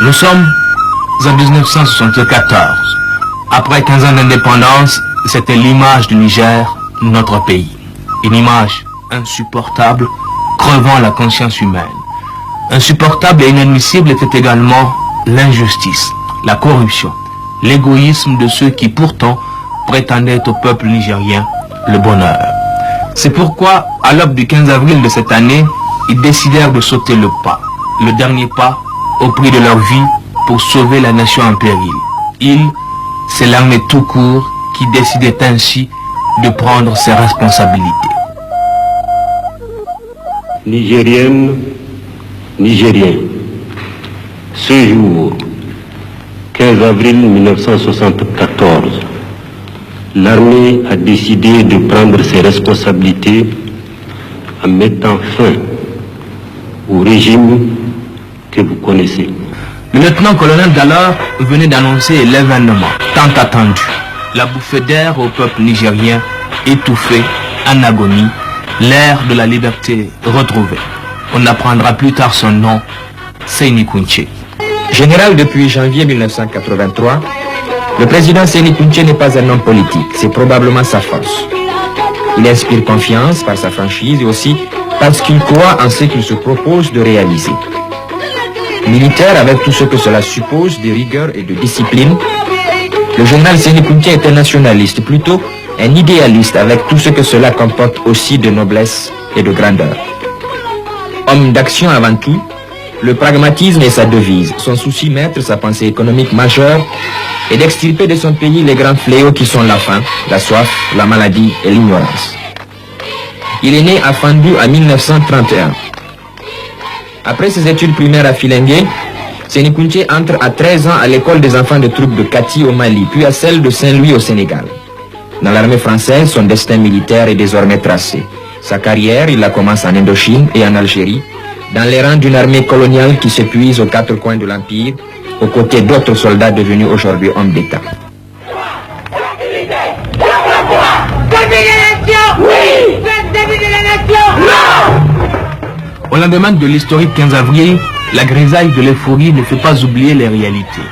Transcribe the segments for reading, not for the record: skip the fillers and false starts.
Nous sommes en 1974. Après 15 ans d'indépendance, c'était l'image du Niger, notre pays. Une image insupportable, crevant la conscience humaine. Insupportable et inadmissible était également l'injustice, la corruption, l'égoïsme de ceux qui pourtant prétendaient au peuple nigérien le bonheur. C'est pourquoi, à l'aube du 15 avril de cette année, ils décidèrent de sauter le pas, le dernier pas, au prix de leur vie, pour sauver la nation en péril. Ils, c'est l'armée tout court qui décidait ainsi de prendre ses responsabilités. Nigériennes, Nigériens, ce jour, 15 avril 1974, l'armée a décidé de prendre ses responsabilités en mettant fin au régime que vous connaissez. Le lieutenant-colonel d'alors venait d'annoncer l'événement tant attendu. La bouffée d'air au peuple nigérien, étouffé, en agonie, l'ère de la liberté retrouvée. On apprendra plus tard son nom, Séni Kountché. Général depuis janvier 1983, le président Séni Kountché n'est pas un homme politique, c'est probablement sa force. Il inspire confiance par sa franchise et aussi parce qu'il croit en ce qu'il se propose de réaliser. Militaire avec tout ce que cela suppose de rigueur et de discipline, le général Séni Kountché est un nationaliste, plutôt un idéaliste avec tout ce que cela comporte aussi de noblesse et de grandeur. Homme d'action avant tout, le pragmatisme est sa devise. Son souci maître, sa pensée économique majeure, est d'extirper de son pays les grands fléaux qui sont la faim, la soif, la maladie et l'ignorance. Il est né à Fandou en 1931. Après ses études primaires à Filengue, Séni Kountché entre à 13 ans à l'école des enfants de troupes de Kati au Mali, puis à celle de Saint-Louis au Sénégal. Dans l'armée française, son destin militaire est désormais tracé. Sa carrière, il la commence en Indochine et en Algérie, dans les rangs d'une armée coloniale qui s'épuise aux quatre coins de l'Empire, aux côtés d'autres soldats devenus aujourd'hui hommes d'État. Au lendemain de l'historique 15 avril, la grisaille de l'euphorie ne fait pas oublier les réalités.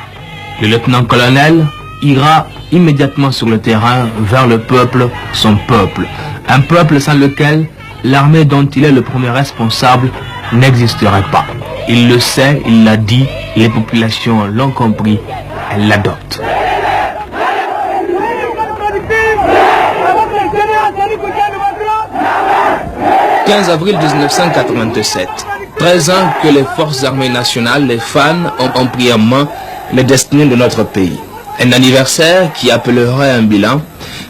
Le lieutenant-colonel ira immédiatement sur le terrain vers le peuple, son peuple. Un peuple sans lequel l'armée dont il est le premier responsable n'existerait pas. Il le sait, il l'a dit, les populations l'ont compris, elles l'adoptent. « 15 avril 1987, 13 ans que les forces armées nationales, les fans, ont pris en main les destinées de notre pays. Un anniversaire qui appellerait un bilan,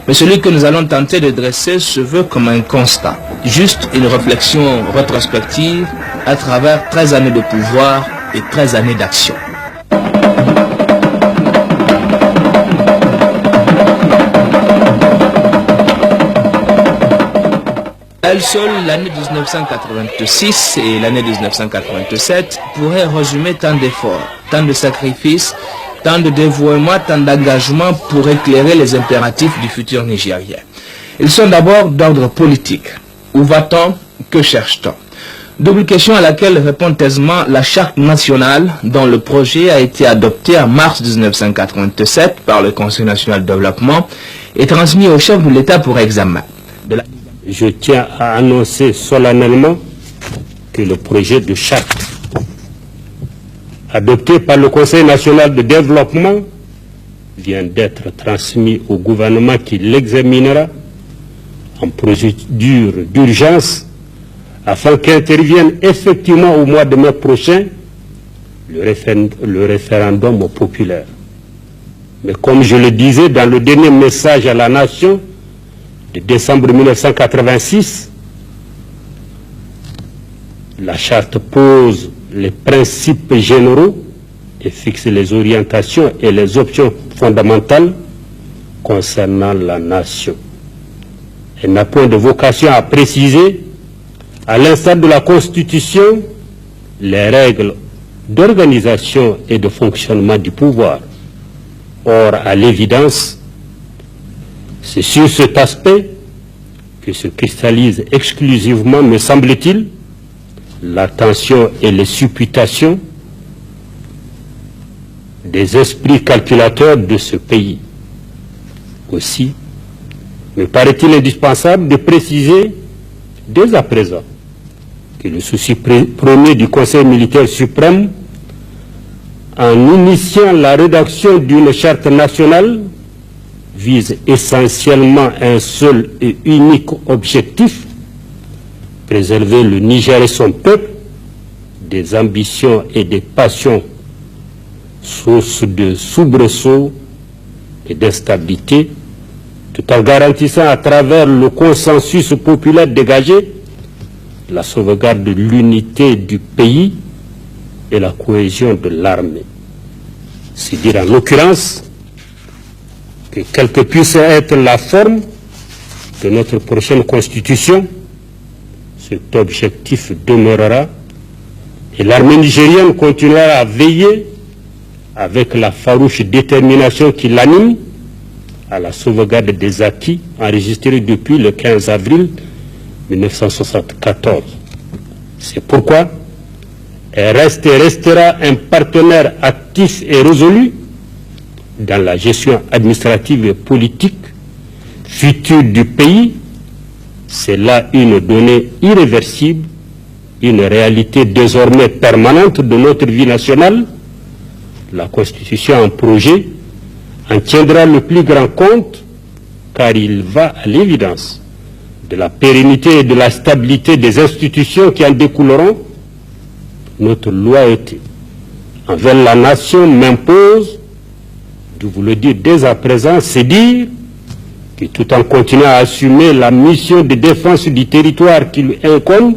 mais celui que nous allons tenter de dresser se veut comme un constat, juste une réflexion rétrospective à travers 13 années de pouvoir et 13 années d'action. Elle seule, l'année 1986 et l'année 1987 pourraient résumer tant d'efforts, tant de sacrifices, tant de dévouement, tant d'engagement pour éclairer les impératifs du futur nigérien. Ils sont d'abord d'ordre politique. Où va-t-on? Que cherche-t-on? Double question à laquelle répond aisément la charte nationale dont le projet a été adopté en mars 1987 par le Conseil national de développement et transmis au chef de l'État pour examen. Je tiens à annoncer solennellement que le projet de charte adopté par le Conseil national de développement vient d'être transmis au gouvernement qui l'examinera en procédure d'urgence afin qu'intervienne effectivement au mois de mai prochain le référendum populaire. Mais comme je le disais dans le dernier message à la nation de décembre 1986, la charte pose les principes généraux et fixe les orientations et les options fondamentales concernant la nation. Elle n'a point de vocation à préciser, à l'instar de la Constitution, les règles d'organisation et de fonctionnement du pouvoir. Or, à l'évidence, c'est sur cet aspect que se cristallise exclusivement, me semble-t-il, la tension et les supputations des esprits calculateurs de ce pays. Aussi, me paraît-il indispensable de préciser dès à présent que le souci premier du Conseil militaire suprême, en initiant la rédaction d'une charte nationale, vise essentiellement un seul et unique objectif: préserver le Niger et son peuple des ambitions et des passions, source de soubresauts et d'instabilité, tout en garantissant à travers le consensus populaire dégagé la sauvegarde de l'unité du pays et la cohésion de l'armée. C'est dire en l'occurrence que quelle que puisse être la forme de notre prochaine constitution, cet objectif demeurera et l'armée nigérienne continuera à veiller avec la farouche détermination qui l'anime à la sauvegarde des acquis enregistrés depuis le 15 avril 1974. C'est pourquoi elle reste et restera un partenaire actif et résolu dans la gestion administrative et politique future du pays. C'est là une donnée irréversible, une réalité désormais permanente de notre vie nationale. La Constitution en projet en tiendra le plus grand compte, car il va à l'évidence de la pérennité et de la stabilité des institutions qui en découleront. Notre loyauté envers la nation m'impose de vous le dire dès à présent, c'est dire que tout en continuant à assumer la mission de défense du territoire qui lui incombe,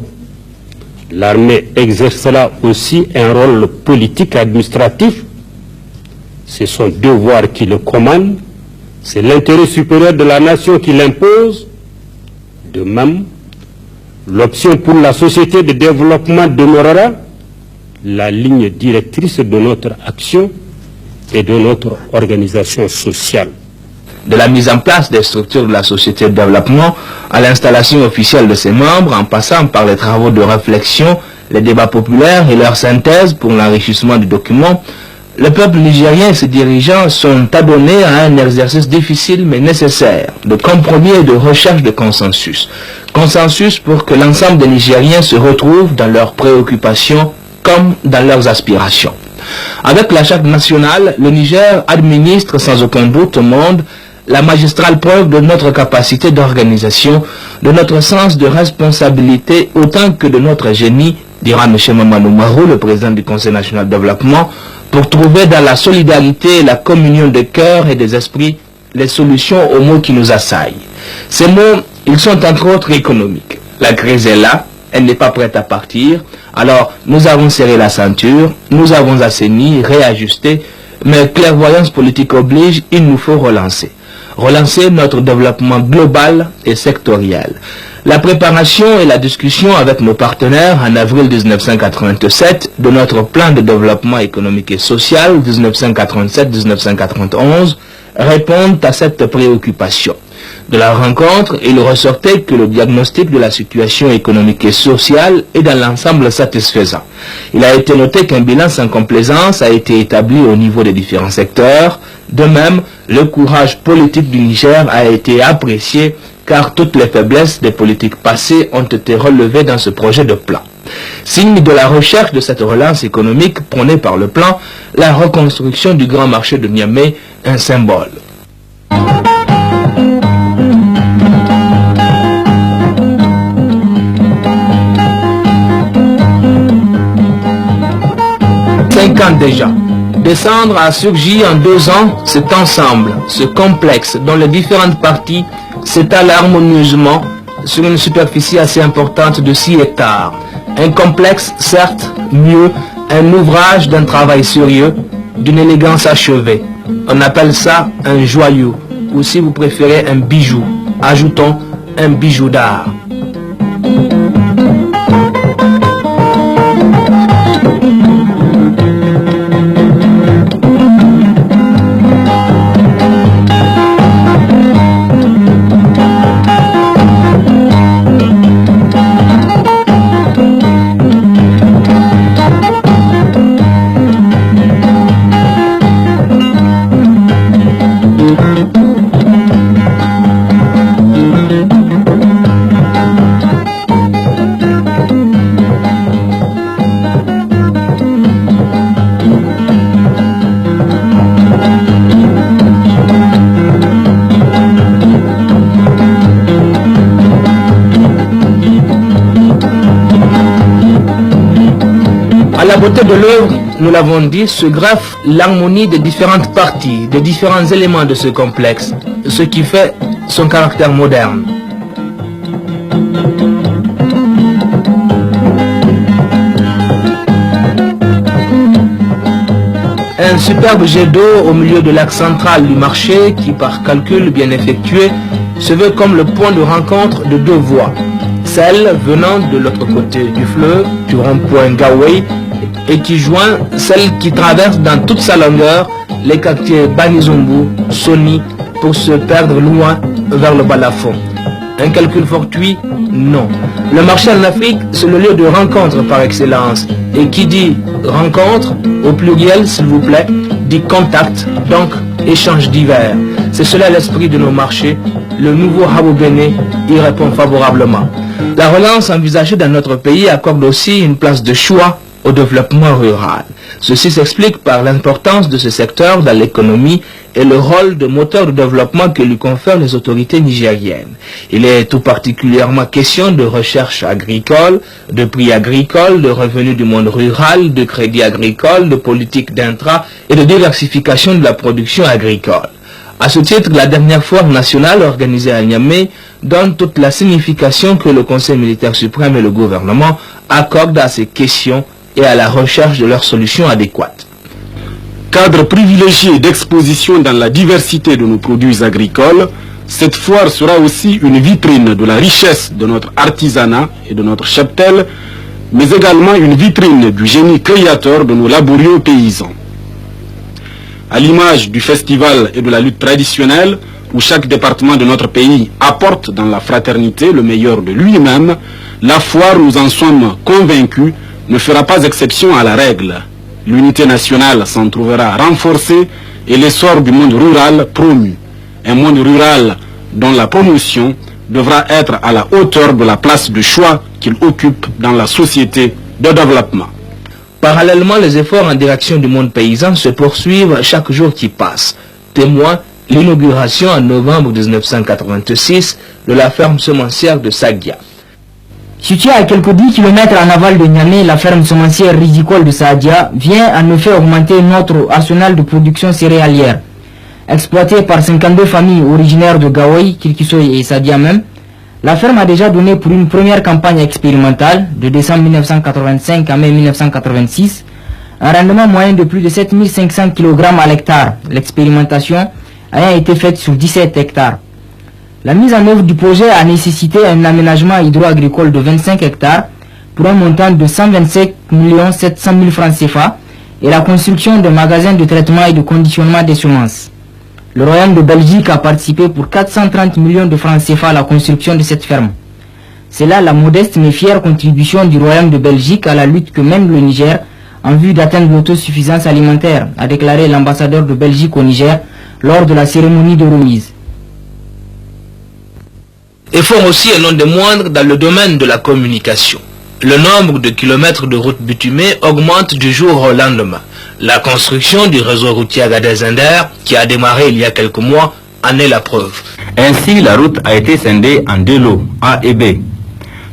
l'armée exercera aussi un rôle politique et administratif. C'est son devoir qui le commande, c'est l'intérêt supérieur de la nation qui l'impose. De même, l'option pour la société de développement demeurera la ligne directrice de notre action et de notre organisation sociale. De la mise en place des structures de la société de développement à l'installation officielle de ses membres, en passant par les travaux de réflexion, les débats populaires et leur synthèse pour l'enrichissement du document, le peuple nigérien et ses dirigeants sont adonnés à un exercice difficile mais nécessaire, de compromis et de recherche de consensus. Consensus pour que l'ensemble des Nigériens se retrouvent dans leurs préoccupations comme dans leurs aspirations. Avec la charte nationale, le Niger administre sans aucun doute au monde la magistrale preuve de notre capacité d'organisation, de notre sens de responsabilité, autant que de notre génie, dira M. Mamadou Marou, le président du Conseil national de développement, pour trouver dans la solidarité et la communion des cœurs et des esprits les solutions aux maux qui nous assaillent. Ces maux, ils sont entre autres économiques. La crise est là, elle n'est pas prête à partir, alors nous avons serré la ceinture, nous avons assaini, réajusté, mais clairvoyance politique oblige, il nous faut relancer. Relancer notre développement global et sectoriel. La préparation et la discussion avec nos partenaires en avril 1987 de notre plan de développement économique et social 1987-1991 répondent à cette préoccupation. De la rencontre, il ressortait que le diagnostic de la situation économique et sociale est dans l'ensemble satisfaisant. Il a été noté qu'un bilan sans complaisance a été établi au niveau des différents secteurs. De même, le courage politique du Niger a été apprécié car toutes les faiblesses des politiques passées ont été relevées dans ce projet de plan. Signe de la recherche de cette relance économique prônée par le plan, la reconstruction du grand marché de Niamey, un symbole. Déjà. Descendre a surgi en 2 ans cet ensemble, ce complexe dont les différentes parties s'étalent harmonieusement sur une superficie assez importante de 6 hectares. Un complexe, certes, mieux, un ouvrage d'un travail sérieux, d'une élégance achevée. On appelle ça un joyau, ou si vous préférez un bijou. Ajoutons un bijou d'art. la beauté de l'œuvre, nous l'avons dit, se greffe l'harmonie des différentes parties, des différents éléments de ce complexe, ce qui fait son caractère moderne. Un superbe jet d'eau au milieu de l'axe central du marché qui, par calcul bien effectué, se veut comme le point de rencontre de deux voies. Celle venant de l'autre côté du fleuve, du rond-point Gawai, et qui joint celle qui traverse dans toute sa longueur les quartiers Banizumbu, Soni, pour se perdre loin vers le balafon. Un calcul fortuit? Non. Le marché en Afrique, c'est le lieu de rencontre par excellence. Et qui dit rencontre, au pluriel s'il vous plaît, dit contact, donc échange divers. C'est cela l'esprit de nos marchés. Le nouveau Habou Béné y répond favorablement. La relance envisagée dans notre pays accorde aussi une place de choix au développement rural. Ceci s'explique par l'importance de ce secteur dans l'économie et le rôle de moteur de développement que lui confèrent les autorités nigériennes. Il est tout particulièrement question de recherche agricole, de prix agricoles, de revenus du monde rural, de crédit agricole, de politique d'intra et de diversification de la production agricole. À ce titre, la dernière foire nationale organisée à Niamey donne toute la signification que le Conseil militaire suprême et le gouvernement accordent à ces questions et à la recherche de leurs solutions adéquates. Cadre privilégié d'exposition dans la diversité de nos produits agricoles, cette foire sera aussi une vitrine de la richesse de notre artisanat et de notre cheptel, mais également une vitrine du génie créateur de nos laborieux paysans. À l'image du festival et de la lutte traditionnelle, où chaque département de notre pays apporte dans la fraternité le meilleur de lui-même, la foire, nous en sommes convaincus, ne fera pas exception à la règle. L'unité nationale s'en trouvera renforcée et l'essor du monde rural promu. Un monde rural dont la promotion devra être à la hauteur de la place de choix qu'il occupe dans la société de développement. Parallèlement, les efforts en direction du monde paysan se poursuivent chaque jour qui passe. Témoin, l'inauguration en novembre 1986 de la ferme semencière de Sagia. Située à quelques 10 km en aval de Niamey, la ferme semencière ridicole de Sadia vient en effet augmenter notre arsenal de production céréalière. Exploitée par 52 familles originaires de Gawai, Kirkisoy et Sadia même, la ferme a déjà donné pour une première campagne expérimentale de décembre 1985 à mai 1986 un rendement moyen de plus de 7500 kg à l'hectare, l'expérimentation ayant été faite sur 17 hectares. La mise en œuvre du projet a nécessité un aménagement hydro-agricole de 25 hectares pour un montant de 125 700 000 francs CFA et la construction de magasins de traitement et de conditionnement des semences. Le Royaume de Belgique a participé pour 430 millions de francs CFA à la construction de cette ferme. C'est là la modeste mais fière contribution du Royaume de Belgique à la lutte que mène le Niger en vue d'atteindre l'autosuffisance alimentaire, a déclaré l'ambassadeur de Belgique au Niger lors de la cérémonie de remise. Effort aussi et non des moindres dans le domaine de la communication. Le nombre de kilomètres de routes bitumées augmente du jour au lendemain. La construction du réseau routier Agadez-Zinder, qui a démarré il y a quelques mois, en est la preuve. Ainsi, la route a été scindée en deux lots, A et B.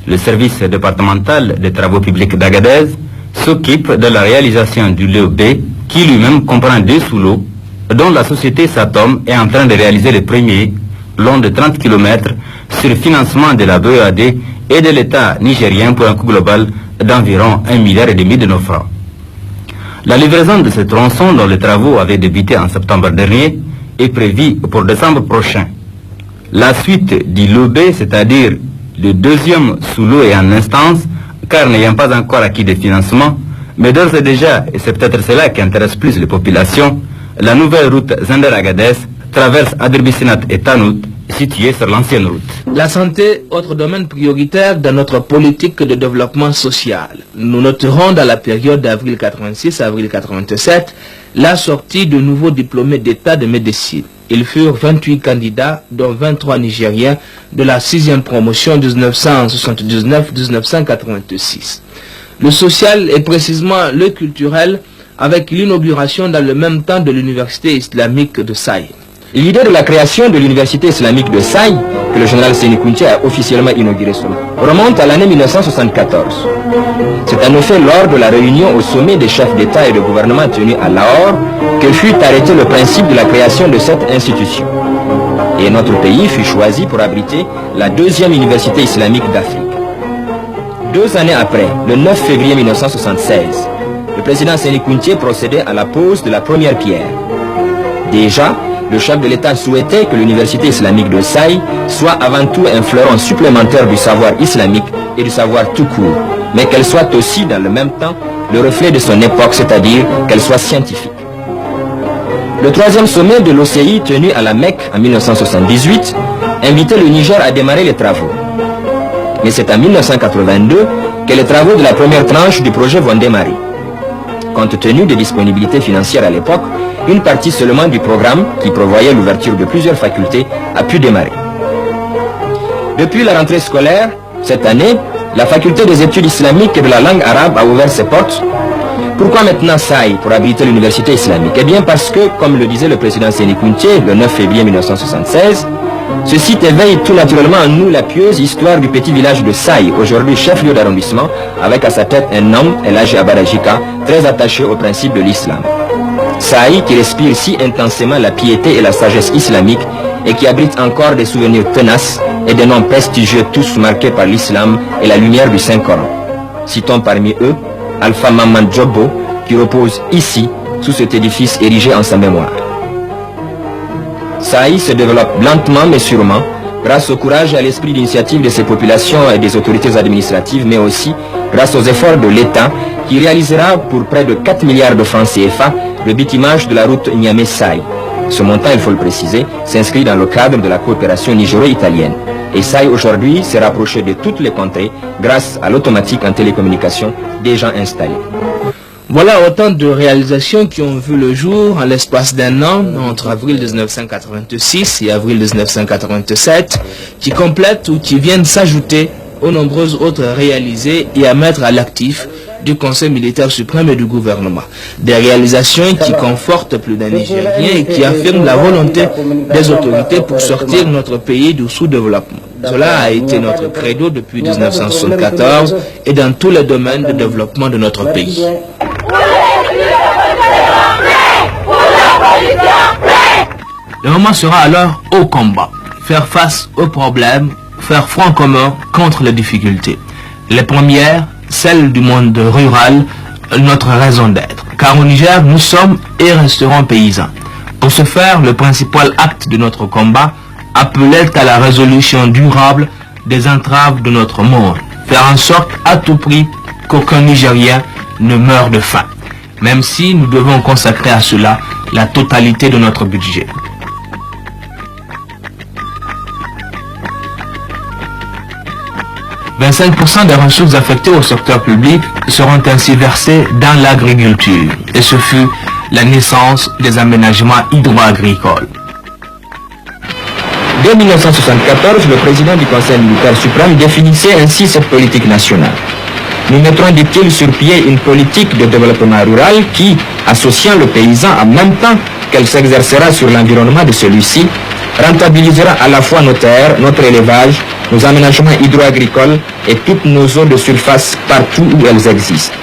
Le service départemental des travaux publics d'Agadez s'occupe de la réalisation du lot B, qui lui-même comprend deux sous-lots, dont la société Satom est en train de réaliser le premier, long de 30 km, sur le financement de la BEAD et de l'État nigérien pour un coût global d'environ 1,5 milliard de nos francs. La livraison de ce tronçon dont les travaux avaient débuté en septembre dernier est prévue pour décembre prochain. La suite du lot B, c'est-à-dire le deuxième sous-lot est en instance, car n'ayant pas encore acquis de financement, mais d'ores et déjà, et c'est peut-être cela qui intéresse plus les populations, la nouvelle route Zinder-Agadez traverse Aderbissinat et Tanout, située sur l'ancienne route. La santé, autre domaine prioritaire dans notre politique de développement social. Nous noterons dans la période d'avril 86 à avril 87 la sortie de nouveaux diplômés d'état de médecine. Ils furent 28 candidats, dont 23 Nigériens, de la 6e promotion 1979-1986. Le social et précisément le culturel, avec l'inauguration dans le même temps de l'université islamique de Saïd. L'idée de la création de l'université islamique de Saï, que le général Séni Kountché a officiellement inaugurée, remonte à l'année 1974. C'est en effet lors de la réunion au sommet des chefs d'État et de gouvernement tenue à Lahore que fut arrêté le principe de la création de cette institution. Et notre pays fut choisi pour abriter la deuxième université islamique d'Afrique. 2 années après, le 9 février 1976, le président Séni Kountché procédait à la pose de la première pierre. Déjà, le chef de l'État souhaitait que l'université islamique de Saï soit avant tout un fleuron supplémentaire du savoir islamique et du savoir tout court, mais qu'elle soit aussi dans le même temps le reflet de son époque, c'est-à-dire qu'elle soit scientifique. Le 3e sommet de l'OCI tenu à la Mecque en 1978 invitait le Niger à démarrer les travaux. Mais c'est en 1982 que les travaux de la première tranche du projet vont démarrer. Compte tenu des disponibilités financières à l'époque, une partie seulement du programme, qui prévoyait l'ouverture de plusieurs facultés, a pu démarrer. Depuis la rentrée scolaire, cette année, la faculté des études islamiques et de la langue arabe a ouvert ses portes. Pourquoi maintenant Saï pour abriter l'université islamique? Eh bien parce que, comme le disait le président Séni Kountché le 9 février 1976, ce site éveille tout naturellement en nous la pieuse histoire du petit village de Saï, aujourd'hui chef-lieu d'arrondissement, avec à sa tête un homme, El Hadji Abarajika, très attaché au principe de l'islam. Saï qui respire si intensément la piété et la sagesse islamique et qui abrite encore des souvenirs tenaces et des noms prestigieux tous marqués par l'islam et la lumière du Saint-Coran. Citons parmi eux Alpha Maman Djobo qui repose ici sous cet édifice érigé en sa mémoire. Saï se développe lentement mais sûrement grâce au courage et à l'esprit d'initiative de ses populations et des autorités administratives, mais aussi grâce aux efforts de l'État qui réalisera pour près de 4 milliards de francs CFA le bitumage de la route Niamey-Saï. Ce montant, il faut le préciser, s'inscrit dans le cadre de la coopération nigéro-italienne. Et Saï aujourd'hui s'est rapproché de toutes les contrées grâce à l'automatique en télécommunication déjà installée. Voilà autant de réalisations qui ont vu le jour en l'espace d'un an, entre avril 1986 et avril 1987, qui complètent ou qui viennent s'ajouter aux nombreuses autres réalisées et à mettre à l'actif du Conseil militaire suprême et du gouvernement. Des réalisations qui confortent plus d'un Nigérien et qui affirment la volonté des autorités pour sortir notre pays du sous-développement. Cela a été notre credo depuis 1974 et dans tous les domaines de développement de notre pays. Le moment sera alors au combat. Faire face aux problèmes, faire front commun contre les difficultés. Les premières, celles du monde rural, notre raison d'être. Car au Niger, nous sommes et resterons paysans. Pour ce faire, le principal acte de notre combat appelait à la résolution durable des entraves de notre monde. Faire en sorte à tout prix qu'aucun Nigérien ne meure de faim. Même si nous devons consacrer à cela la totalité de notre budget. « 25% des ressources affectées au secteur public seront ainsi versées dans l'agriculture. Et ce fut la naissance des aménagements hydro-agricoles. Dès 1974, le président du Conseil militaire suprême définissait ainsi cette politique nationale. Nous mettrons, dit-il, sur pied une politique de développement rural qui, associant le paysan en même temps qu'elle s'exercera sur l'environnement de celui-ci, rentabilisera à la fois nos terres, notre élevage, nos aménagements hydro-agricoles et toutes nos eaux de surface partout où elles existent.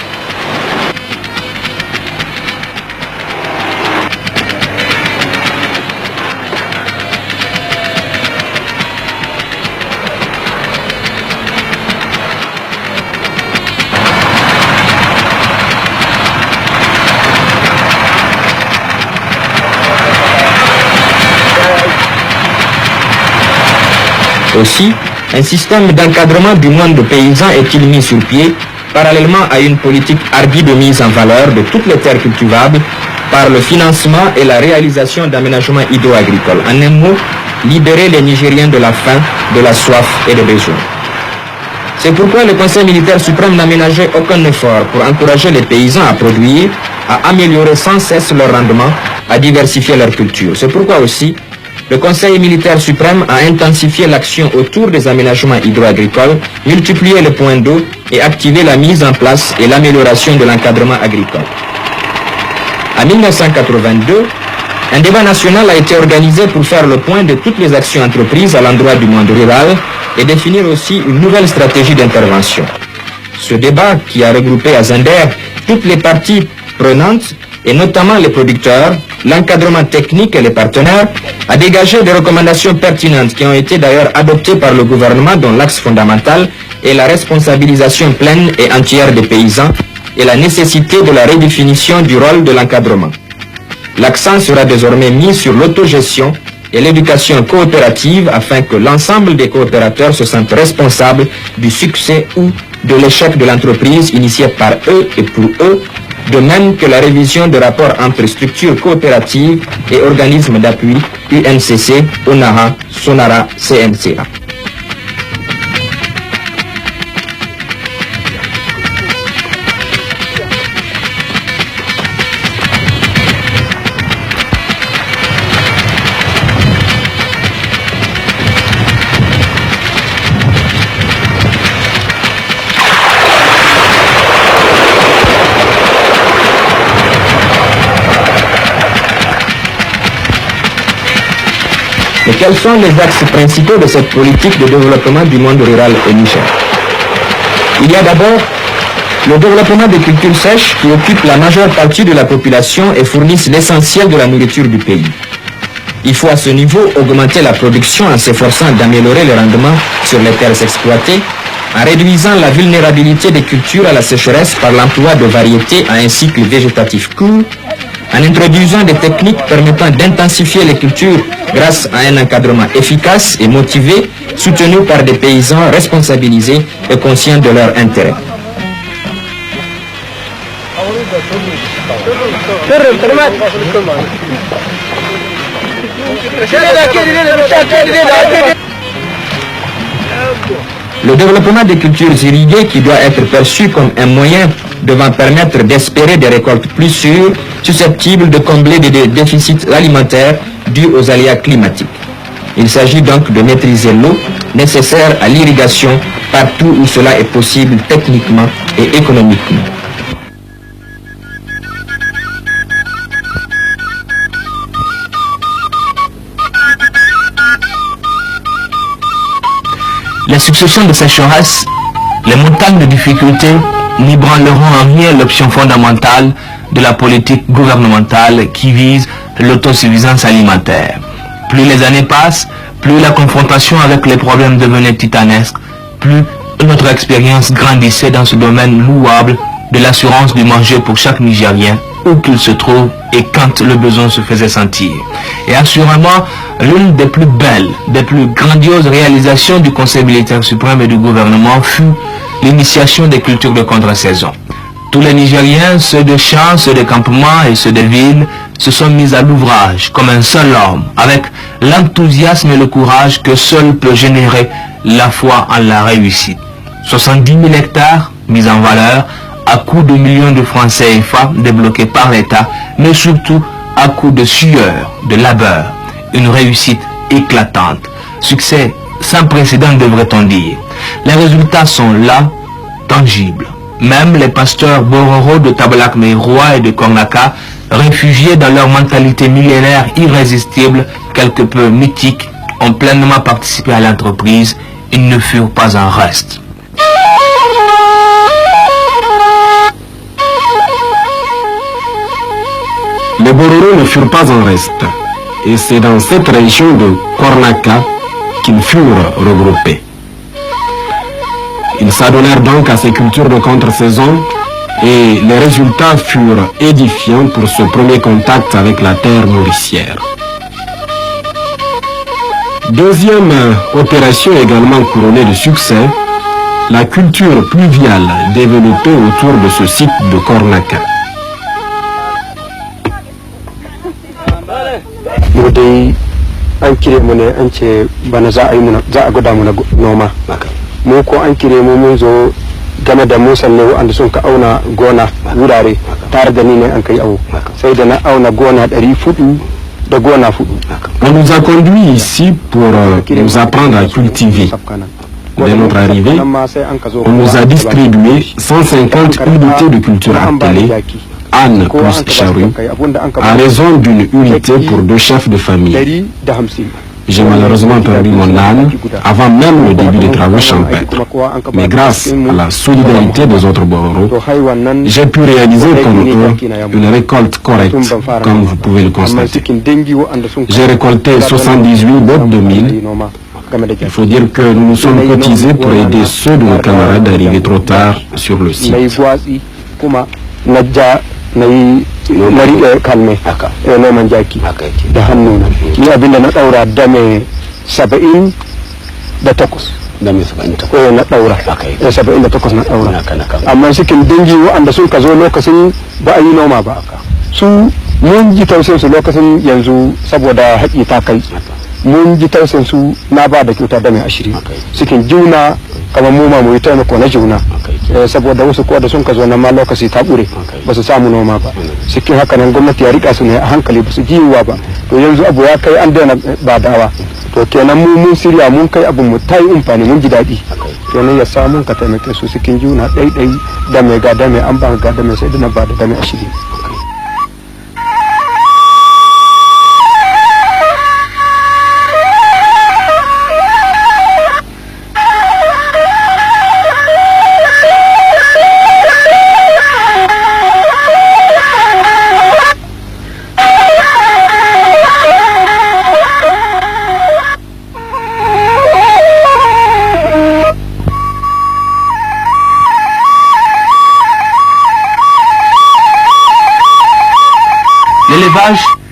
Aussi, un système d'encadrement du monde de paysans est-il mis sur pied, parallèlement à une politique hardie de mise en valeur de toutes les terres cultivables par le financement et la réalisation d'aménagements hydro-agricoles. En un mot, libérer les Nigériens de la faim, de la soif et des besoins. C'est pourquoi le Conseil militaire suprême n'a ménagé aucun effort pour encourager les paysans à produire, à améliorer sans cesse leur rendement, à diversifier leur culture. C'est pourquoi aussi, le Conseil militaire suprême a intensifié l'action autour des aménagements hydro-agricoles, multiplié les points d'eau et activé la mise en place et l'amélioration de l'encadrement agricole. En 1982, Un débat national a été organisé pour faire le point de toutes les actions entreprises à l'endroit du monde rural et définir aussi une nouvelle stratégie d'intervention. Ce débat, qui a regroupé à Zender toutes les parties prenantes, et notamment les producteurs, l'encadrement technique et les partenaires, a dégagé des recommandations pertinentes qui ont été d'ailleurs adoptées par le gouvernement, dont l'axe fondamental est la responsabilisation pleine et entière des paysans et la nécessité de la redéfinition du rôle de l'encadrement. L'accent sera désormais mis sur l'autogestion et l'éducation coopérative afin que l'ensemble des coopérateurs se sentent responsables du succès ou de l'échec de l'entreprise initiée par eux et pour eux, de même que la révision de rapports entre structures coopératives et organismes d'appui UNCC, ONARA, SONARA, CNCA. Mais quels sont les axes principaux de cette politique de développement du monde rural au Niger? Il y a d'abord le développement des cultures sèches qui occupent la majeure partie de la population et fournissent l'essentiel de la nourriture du pays. Il faut à ce niveau augmenter la production en s'efforçant d'améliorer le rendement sur les terres exploitées, en réduisant la vulnérabilité des cultures à la sécheresse par l'emploi de variétés à un cycle végétatif court, en introduisant des techniques permettant d'intensifier les cultures grâce à un encadrement efficace et motivé, soutenu par des paysans responsabilisés et conscients de leurs intérêts. Le développement des cultures irriguées qui doit être perçu comme un moyen devant permettre d'espérer des récoltes plus sûres, susceptibles de combler des déficits alimentaires dus aux aléas climatiques. Il s'agit donc de maîtriser l'eau nécessaire à l'irrigation partout où cela est possible techniquement et économiquement. Les successions de sécheresses, les montagnes de difficultés n'ébranleront en rien l'option fondamentale de la politique gouvernementale qui vise l'autosuffisance alimentaire. Plus les années passent, plus la confrontation avec les problèmes devenait titanesque, plus notre expérience grandissait dans ce domaine louable de l'assurance du manger pour chaque Nigérien, où qu'il se trouve et quand le besoin se faisait sentir. Et assurément, l'une des plus belles, des plus grandioses réalisations du Conseil militaire suprême et du gouvernement fut l'initiation des cultures de contre-saison. Tous les Nigériens, ceux de champs, ceux de campements et ceux de villes, se sont mis à l'ouvrage comme un seul homme, avec l'enthousiasme et le courage que seul peut générer la foi en la réussite. 70 000 hectares mis en valeur à coût de millions de francs CFA débloqués par l'État, mais surtout à coup de sueur, de labeur. Une réussite éclatante. Succès sans précédent, devrait-on dire. Les résultats sont là, tangibles. Même les pasteurs Bororo de Tabalak-Meroua et de Kornaka, réfugiés dans leur mentalité millénaire irrésistible, quelque peu mythique, ont pleinement participé à l'entreprise. Ils ne furent pas en reste. Les Bororo ne furent pas en reste, et c'est dans cette région de Kornaka qu'ils furent regroupés. Ils s'adonnèrent donc à ces cultures de contre-saison et les résultats furent édifiants pour ce premier contact avec la terre nourricière. Deuxième opération également couronnée de succès, la culture pluviale développée autour de ce site de Kornaka. An kire mu ne an ce bana za a yi muna za a gwada muna noma mu ko an kire mu mun zo game da musan ne wanda sun ka auna gona wurare tare da ni ne an kai awo sai da na auna gona 400 da gona 4. On nous a conduit ici pour nous apprendre à cultiver. Dès notre arrivée, on nous a distribué 150 unités de culture attelées âne plus charrue à raison d'une unité pour 2 chefs de famille. J'ai malheureusement perdu mon âne avant même le début des travaux champêtres. Mais grâce à la solidarité des autres Bororo, j'ai pu réaliser comme eux une récolte correcte, comme vous pouvez le constater. J'ai récolté 78 bottes de mil. Il faut dire que nous nous sommes cotisés pour aider ceux de nos camarades arrivés trop tard sur le site. Kalme noman jaki da hannuna ni abinda na daura dame 78 dame 78 na daura 78 na daura amma cikin dangi wanda sun ka zo lokacin ba a yi noma ba su mun ji tausayin su lokacin yanzu saboda haƙi ta kai mun ji tausayin su na ba da kyauta dame 20 cikin juna kamar mu ma mu yi taimako na juna saboda wasu ko da sun ka zo na ma lokaci ta bure ba su samu noma ba cikin haka nan gwamnati ya rika su ne a hankali ba su jiwa ba to yanzu abu ya kai an daina badawa to kenan mu mun shirya mun kai abun mu tayi amfani mun ji daɗi kenan ya samu ka taimake su cikin juna ɗai da mai gada mai an ba gada mai sai da na ba da mai 20.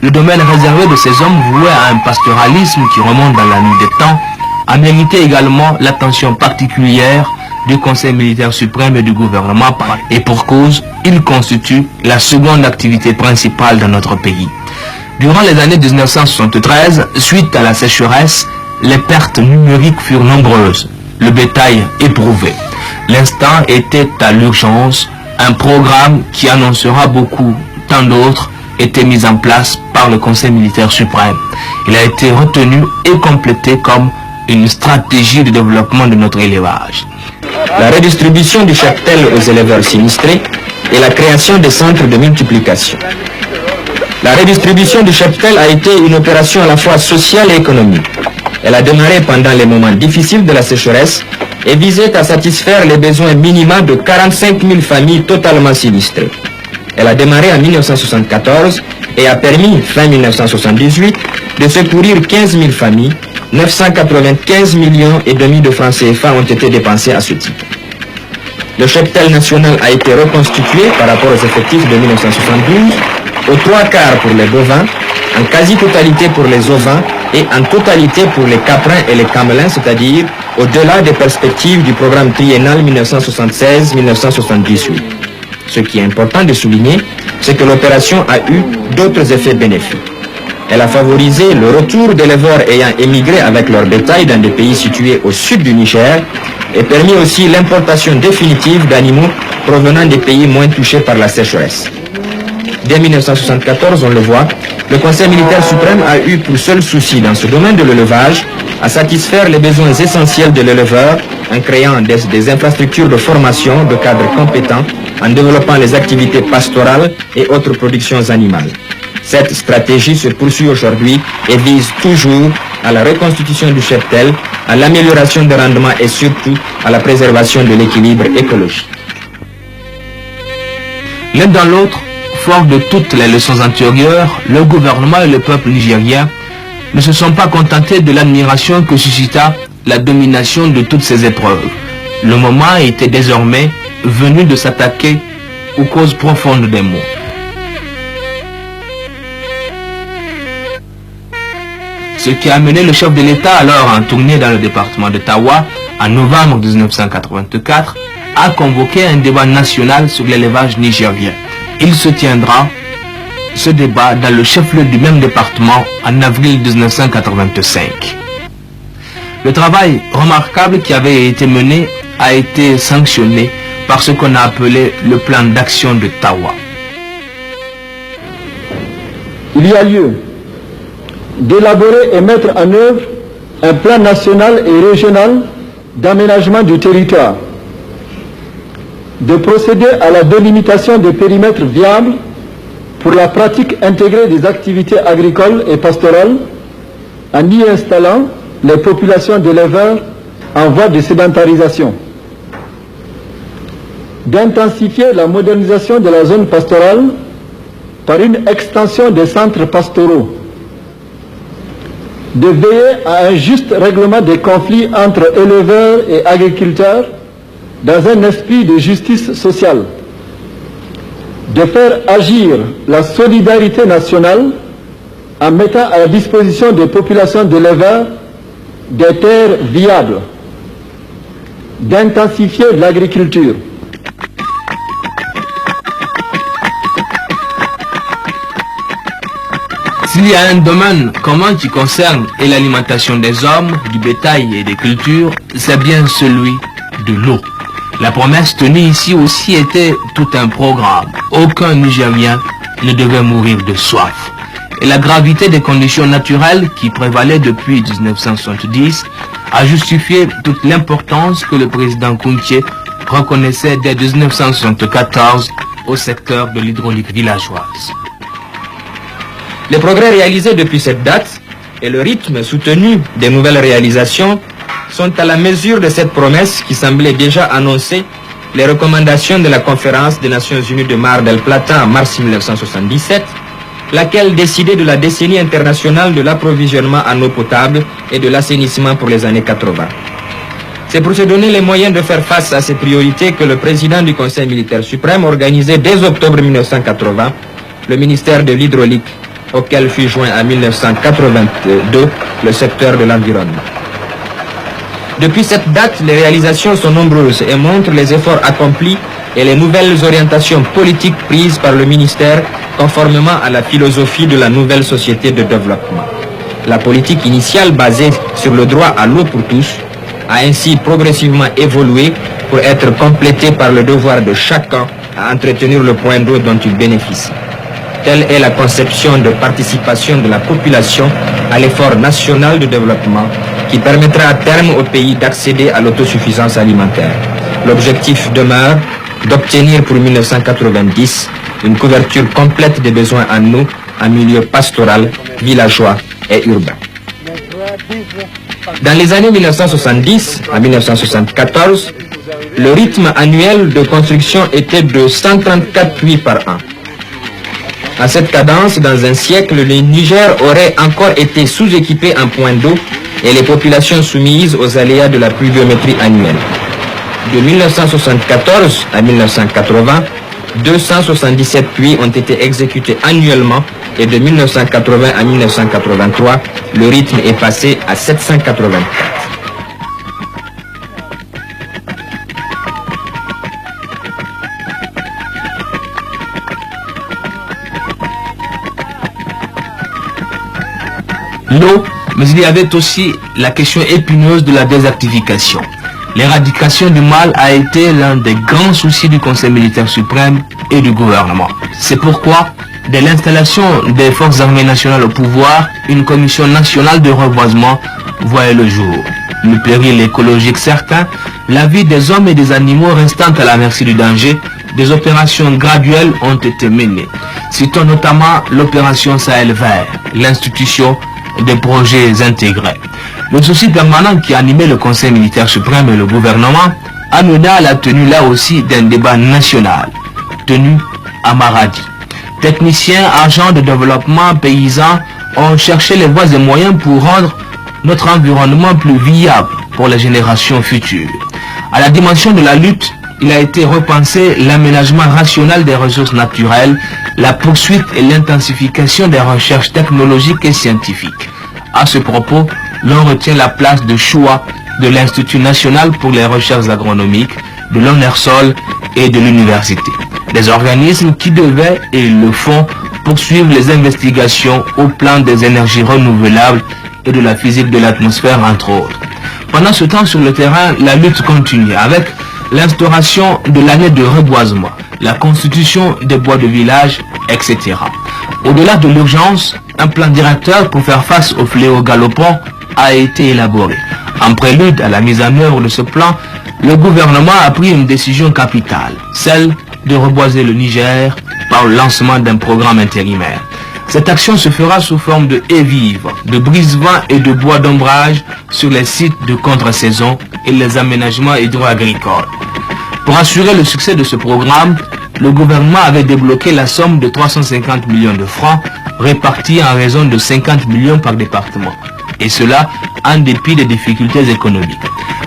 Le domaine réservé de ces hommes voués à un pastoralisme qui remonte dans la nuit des temps, a mérité également l'attention particulière du Conseil militaire suprême et du gouvernement, et pour cause, il constitue la seconde activité principale dans notre pays. Durant les années 1973, suite à la sécheresse, les pertes numériques furent nombreuses, le bétail éprouvé. L'instant était à l'urgence, un programme qui annoncera beaucoup, tant d'autres, était mis en place par le Conseil militaire suprême. Il a été retenu et complété comme une stratégie de développement de notre élevage. La redistribution du cheptel aux éleveurs sinistrés et la création des centres de multiplication. La redistribution du cheptel a été une opération à la fois sociale et économique. Elle a démarré pendant les moments difficiles de la sécheresse et visait à satisfaire les besoins minimaux de 45 000 familles totalement sinistrées. Elle a démarré en 1974 et a permis, fin 1978, de secourir 15 000 familles. 995 millions et demi de francs CFA ont été dépensés à ce titre. Le cheptel national a été reconstitué par rapport aux effectifs de 1972, aux 3/4 pour les bovins, en quasi-totalité pour les ovins et en totalité pour les caprins et les camelins, c'est-à-dire au-delà des perspectives du programme triennal 1976-1978. Ce qui est important de souligner, c'est que l'opération a eu d'autres effets bénéfiques. Elle a favorisé le retour d'éleveurs ayant émigré avec leur bétail dans des pays situés au sud du Niger et permis aussi l'importation définitive d'animaux provenant des pays moins touchés par la sécheresse. Dès 1974, on le voit, le Conseil militaire suprême a eu pour seul souci dans ce domaine de l'élevage à satisfaire les besoins essentiels de l'éleveur en créant des infrastructures de formation de cadres compétents, en développant les activités pastorales et autres productions animales. Cette stratégie se poursuit aujourd'hui et vise toujours à la reconstitution du cheptel, à l'amélioration des rendements et surtout à la préservation de l'équilibre écologique. L'un dans l'autre, fort de toutes les leçons antérieures, le gouvernement et le peuple nigérien ne se sont pas contentés de l'admiration que suscita la domination de toutes ces épreuves. Le moment était désormais venu de s'attaquer aux causes profondes des maux. Ce qui a amené le chef de l'État, alors en tournée dans le département de Tawa, en novembre 1984, à convoquer un débat national sur l'élevage nigérien. Il se tiendra, ce débat, dans le chef-lieu du même département en avril 1985. Le travail remarquable qui avait été mené a été sanctionné par ce qu'on a appelé le plan d'action de Tawa. Il y a lieu d'élaborer et mettre en œuvre un plan national et régional d'aménagement du territoire, de procéder à la délimitation des périmètres viables pour la pratique intégrée des activités agricoles et pastorales en y installant les populations d'éleveurs en voie de sédentarisation, d'intensifier la modernisation de la zone pastorale par une extension des centres pastoraux, de veiller à un juste règlement des conflits entre éleveurs et agriculteurs dans un esprit de justice sociale, de faire agir la solidarité nationale en mettant à la disposition des populations d'éleveurs des terres viables, d'intensifier l'agriculture. S'il y a un domaine commun qui concerne l'alimentation des hommes, du bétail et des cultures, c'est bien celui de l'eau. La promesse tenue ici aussi était tout un programme. Aucun Nigérien ne devait mourir de soif. Et la gravité des conditions naturelles qui prévalaient depuis 1970 a justifié toute l'importance que le président Kounché reconnaissait dès 1974 au secteur de l'hydraulique villageoise. Les progrès réalisés depuis cette date et le rythme soutenu des nouvelles réalisations sont à la mesure de cette promesse qui semblait déjà annoncer les recommandations de la conférence des Nations Unies de Mar del Plata en mars 1977, laquelle décidait de la décennie internationale de l'approvisionnement en eau potable et de l'assainissement pour les années 80. C'est pour se donner les moyens de faire face à ces priorités que le président du Conseil militaire suprême organisait dès octobre 1980 le ministère de l'hydraulique, auquel fut joint en 1982 le secteur de l'environnement. Depuis cette date, les réalisations sont nombreuses et montrent les efforts accomplis et les nouvelles orientations politiques prises par le ministère conformément à la philosophie de la nouvelle société de développement. La politique initiale basée sur le droit à l'eau pour tous a ainsi progressivement évolué pour être complétée par le devoir de chacun à entretenir le point d'eau dont il bénéficie. Telle est la conception de participation de la population à l'effort national de développement qui permettra à terme au pays d'accéder à l'autosuffisance alimentaire. L'objectif demeure d'obtenir pour 1990 une couverture complète des besoins en eau en milieu pastoral, villageois et urbain. Dans les années 1970 à 1974, le rythme annuel de construction était de 134 puits par an. À cette cadence, dans un siècle, le Niger aurait encore été sous-équipé en points d'eau et les populations soumises aux aléas de la pluviométrie annuelle. De 1974 à 1980, 277 puits ont été exécutés annuellement et de 1980 à 1983, le rythme est passé à 784. L'eau, mais il y avait aussi la question épineuse de la désertification. L'éradication du mal a été l'un des grands soucis du Conseil militaire suprême et du gouvernement. C'est pourquoi, dès l'installation des forces armées nationales au pouvoir, une commission nationale de reboisement voyait le jour. Le péril écologique certain, la vie des hommes et des animaux restant à la merci du danger, des opérations graduelles ont été menées. Citons notamment l'opération Sahel Vert, l'institution des projets intégrés. Le souci permanent qui animait le Conseil militaire suprême et le gouvernement amena à la tenue là aussi d'un débat national, tenu à Maradi. Techniciens, agents de développement, paysans ont cherché les voies et moyens pour rendre notre environnement plus viable pour les générations futures. À la dimension de la lutte, il a été repensé l'aménagement rationnel des ressources naturelles, la poursuite et l'intensification des recherches technologiques et scientifiques. À ce propos, l'on retient la place de choix de l'Institut national pour les recherches agronomiques, de l'ONERSOL et de l'université. Des organismes qui devaient et le font poursuivre les investigations au plan des énergies renouvelables et de la physique de l'atmosphère entre autres. Pendant ce temps sur le terrain, la lutte continue avec l'instauration de l'année de reboisement, la constitution des bois de village, etc. Au-delà de l'urgence, un plan directeur pour faire face au fléau galopant a été élaboré. En prélude à la mise en œuvre de ce plan, le gouvernement a pris une décision capitale, celle de reboiser le Niger par le lancement d'un programme intérimaire. Cette action se fera sous forme de haies vives, de brise-vent et de bois d'ombrage sur les sites de contre-saison et les aménagements hydro-agricoles. Pour assurer le succès de ce programme, le gouvernement avait débloqué la somme de 350 millions de francs répartis en raison de 50 millions par département. Et cela en dépit des difficultés économiques.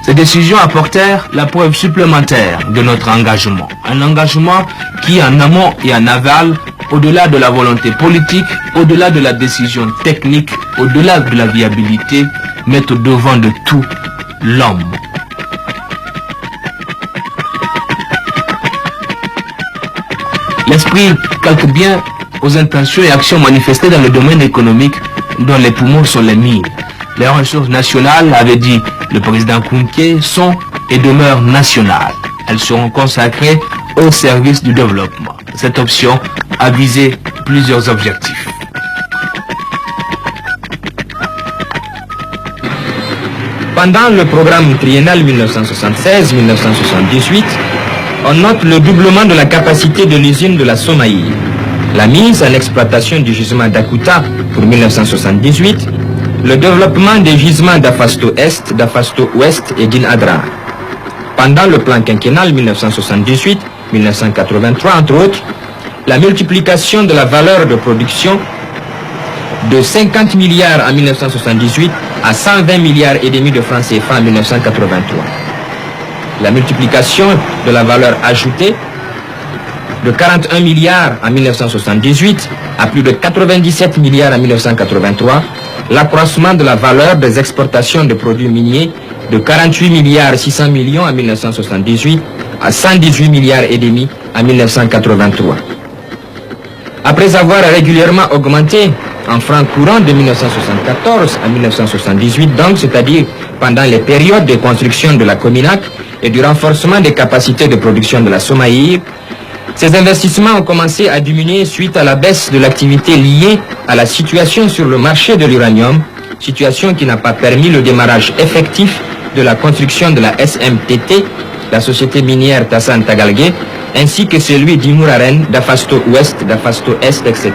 Ces décisions apportèrent la preuve supplémentaire de notre engagement. Un engagement qui, en amont et en aval, au-delà de la volonté politique, au-delà de la décision technique, au-delà de la viabilité, met au devant de tout l'homme. L'esprit calque bien aux intentions et actions manifestées dans le domaine économique dont les poumons sont les mines. Les ressources nationales, avait dit le président Kounké, sont et demeurent nationales. Elles seront consacrées au service du développement. Cette option a visé plusieurs objectifs. Pendant le programme triennal 1976-1978, on note le doublement de la capacité de l'usine de la Somaï, la mise en exploitation du gisement d'Akuta pour 1978, le développement des gisements d'Afasto Est, d'Afasto Ouest et d'Inadra. Pendant le plan quinquennal 1978-1983, entre autres, la multiplication de la valeur de production de 50 milliards en 1978 à 120 milliards et demi de francs CFA en 1983. La multiplication de la valeur ajoutée de 41 milliards en 1978 à plus de 97 milliards en 1983, l'accroissement de la valeur des exportations de produits miniers de 48 milliards 600 millions en 1978 à 118 milliards et demi en 1983. Après avoir régulièrement augmenté en francs courants de 1974 à 1978, donc, c'est-à-dire pendant les périodes de construction de la Cominac et du renforcement des capacités de production de la Somaïr, ces investissements ont commencé à diminuer suite à la baisse de l'activité liée à la situation sur le marché de l'uranium, situation qui n'a pas permis le démarrage effectif de la construction de la SMTT, la société minière Tassan Tagalgue, ainsi que celui d'Imouraren, d'Afasto Ouest, d'Afasto Est, etc.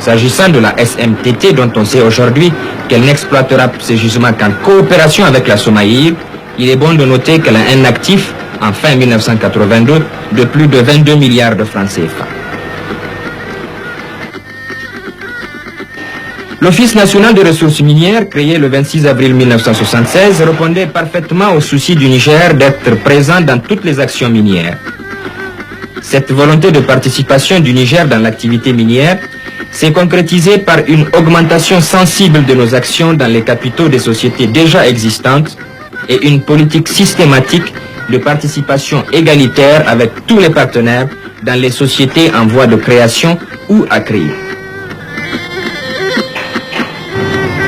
S'agissant de la SMTT, dont on sait aujourd'hui qu'elle n'exploitera ses gisements qu'en coopération avec la Somaïr, il est bon de noter qu'elle a un actif, en fin 1982, de plus de 22 milliards de francs CFA. L'Office national des ressources minières, créé le 26 avril 1976, répondait parfaitement au souci du Niger d'être présent dans toutes les actions minières. Cette volonté de participation du Niger dans l'activité minière s'est concrétisée par une augmentation sensible de nos actions dans les capitaux des sociétés déjà existantes et une politique systématique de participation égalitaire avec tous les partenaires dans les sociétés en voie de création ou à créer.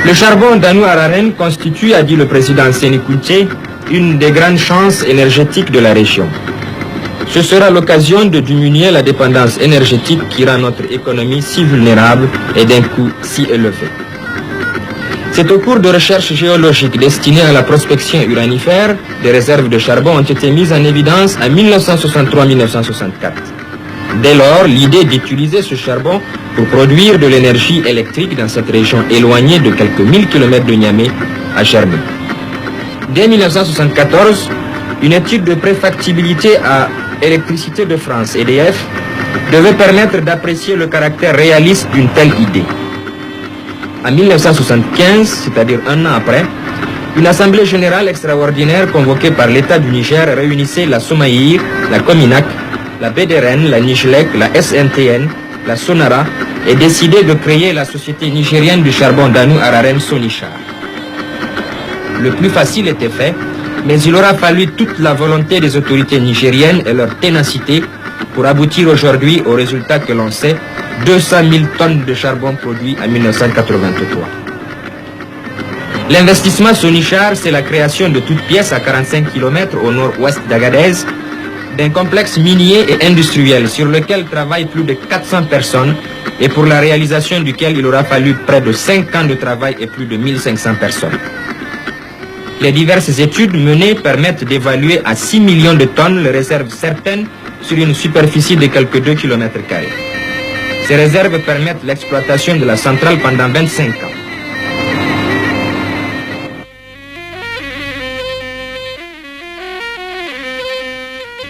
Le charbon d'Anou-Araren constitue, a dit le président Séni Kountché, une des grandes chances énergétiques de la région. Ce sera l'occasion de diminuer la dépendance énergétique qui rend notre économie si vulnérable et d'un coût si élevé. C'est au cours de recherches géologiques destinées à la prospection uranifère, des réserves de charbon ont été mises en évidence en 1963-1964. Dès lors, l'idée d'utiliser ce charbon pour produire de l'énergie électrique dans cette région éloignée de quelques 1000 km de Niamey a germé. Dès 1974, une étude de préfactibilité à Électricité de France, EDF, devait permettre d'apprécier le caractère réaliste d'une telle idée. En 1975, c'est-à-dire un an après, une assemblée générale extraordinaire convoquée par l'État du Niger réunissait la Somaïr, la Cominac, la BDRN, la Nijlek, la SNTN, la Sonara et décidait de créer la société nigérienne du charbon d'Anou-Araren Sonichar. Le plus facile était fait, mais il aura fallu toute la volonté des autorités nigériennes et leur ténacité pour aboutir aujourd'hui au résultat que l'on sait, 200 000 tonnes de charbon produit en 1983. L'investissement Sonichar, c'est la création de toutes pièces à 45 km au nord-ouest d'Agadez, d'un complexe minier et industriel sur lequel travaillent plus de 400 personnes et pour la réalisation duquel il aura fallu près de 5 ans de travail et plus de 1500 personnes. Les diverses études menées permettent d'évaluer à 6 millions de tonnes les réserves certaines sur une superficie de quelques 2 km². Ces réserves permettent l'exploitation de la centrale pendant 25 ans.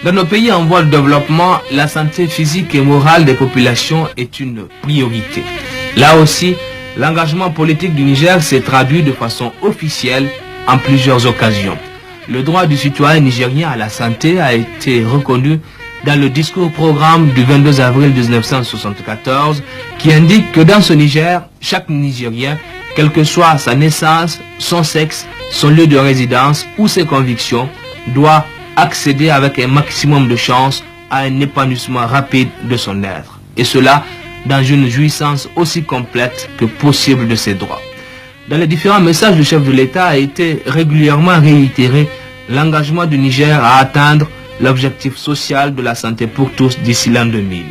Dans nos pays en voie de développement, la santé physique et morale des populations est une priorité. Là aussi, l'engagement politique du Niger s'est traduit de façon officielle en plusieurs occasions. Le droit du citoyen nigérien à la santé a été reconnu dans le discours-programme du 22 avril 1974 qui indique que dans ce Niger, chaque Nigérien, quelle que soit sa naissance, son sexe, son lieu de résidence ou ses convictions, doit accéder avec un maximum de chance à un épanouissement rapide de son être. Et cela dans une jouissance aussi complète que possible de ses droits. Dans les différents messages du chef de l'État a été régulièrement réitéré l'engagement du Niger à atteindre l'objectif social de la santé pour tous d'ici l'an 2000.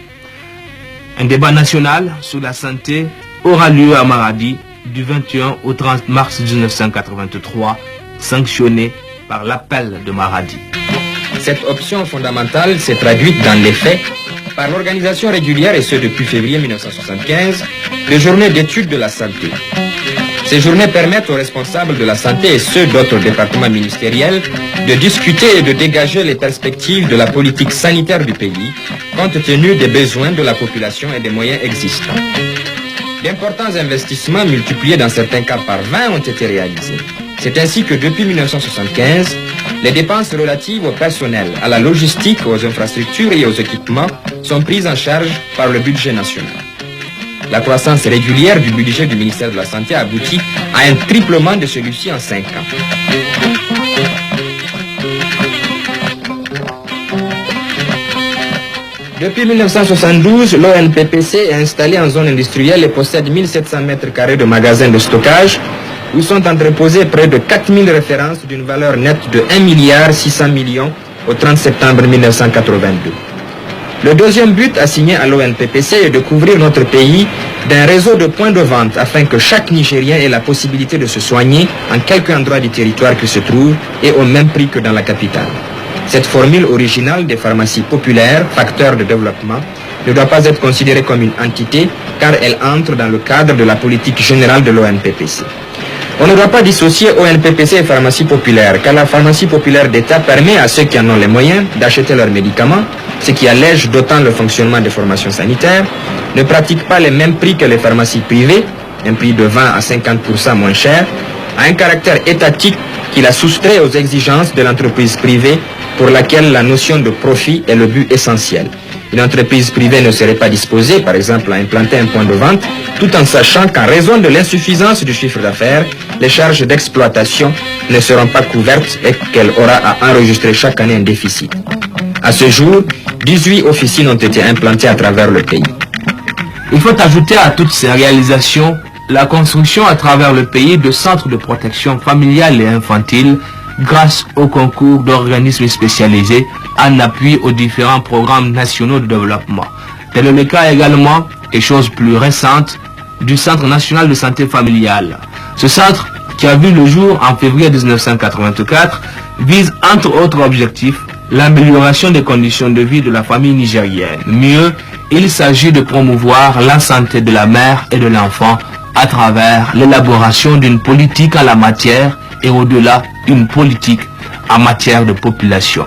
Un débat national sur la santé aura lieu à Maradi du 21 au 30 mars 1983, sanctionné par l'appel de Maradi. Cette option fondamentale s'est traduite dans les faits par l'organisation régulière, et ce depuis février 1975, de journées d'études de la santé. Ces journées permettent aux responsables de la santé et ceux d'autres départements ministériels de discuter et de dégager les perspectives de la politique sanitaire du pays, compte tenu des besoins de la population et des moyens existants. D'importants investissements multipliés dans certains cas par 20 ont été réalisés. C'est ainsi que depuis 1975, les dépenses relatives au personnel, à la logistique, aux infrastructures et aux équipements sont prises en charge par le budget national. La croissance régulière du budget du ministère de la Santé aboutit à un triplement de celui-ci en 5 ans. Depuis 1972, l'ONPPC est installé en zone industrielle et possède 1700 m² de magasins de stockage où sont entreposées près de 4000 références d'une valeur nette de 1,6 milliard au 30 septembre 1982. Le deuxième but assigné à l'ONPPC est de couvrir notre pays d'un réseau de points de vente afin que chaque Nigérien ait la possibilité de se soigner en quelque endroit du territoire qu'il se trouve et au même prix que dans la capitale. Cette formule originale des pharmacies populaires, facteur de développement, ne doit pas être considérée comme une entité car elle entre dans le cadre de la politique générale de l'ONPPC. On ne doit pas dissocier ONPPC et pharmacie populaire, car la pharmacie populaire d'État permet à ceux qui en ont les moyens d'acheter leurs médicaments, ce qui allège d'autant le fonctionnement des formations sanitaires, ne pratique pas les mêmes prix que les pharmacies privées, un prix de 20 à 50% moins cher, a un caractère étatique qui la soustrait aux exigences de l'entreprise privée pour laquelle la notion de profit est le but essentiel. Une entreprise privée ne serait pas disposée, par exemple, à implanter un point de vente, tout en sachant qu'en raison de l'insuffisance du chiffre d'affaires, les charges d'exploitation ne seront pas couvertes et qu'elle aura à enregistrer chaque année un déficit. À ce jour, 18 officines ont été implantées à travers le pays. Il faut ajouter à toutes ces réalisations la construction à travers le pays de centres de protection familiale et infantile grâce au concours d'organismes spécialisés en appui aux différents programmes nationaux de développement. Tel est le cas également, et chose plus récente, du Centre national de santé familiale. Ce centre, qui a vu le jour en février 1984, vise entre autres objectifs l'amélioration des conditions de vie de la famille nigérienne. Mieux, il s'agit de promouvoir la santé de la mère et de l'enfant à travers l'élaboration d'une politique en la matière et au-delà une politique en matière de population.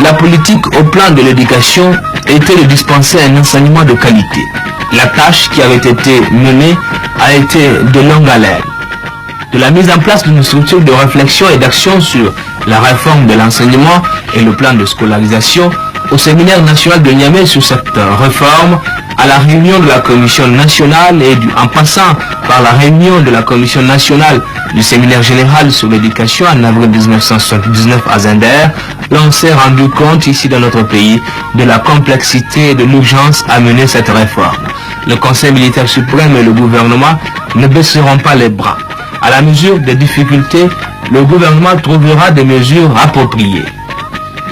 La politique au plan de l'éducation était de dispenser un enseignement de qualité. La tâche qui avait été menée a été de longue haleine. De la mise en place d'une structure de réflexion et d'action sur la réforme de l'enseignement et le plan de scolarisation au séminaire national de Niamey sur cette réforme, à la réunion de la commission nationale et en passant par la réunion de la commission nationale du séminaire général sur l'éducation en avril 1979 à Zender, l'on s'est rendu compte ici dans notre pays de la complexité et de l'urgence à mener cette réforme. Le Conseil militaire suprême et le gouvernement ne baisseront pas les bras. À la mesure des difficultés, le gouvernement trouvera des mesures appropriées.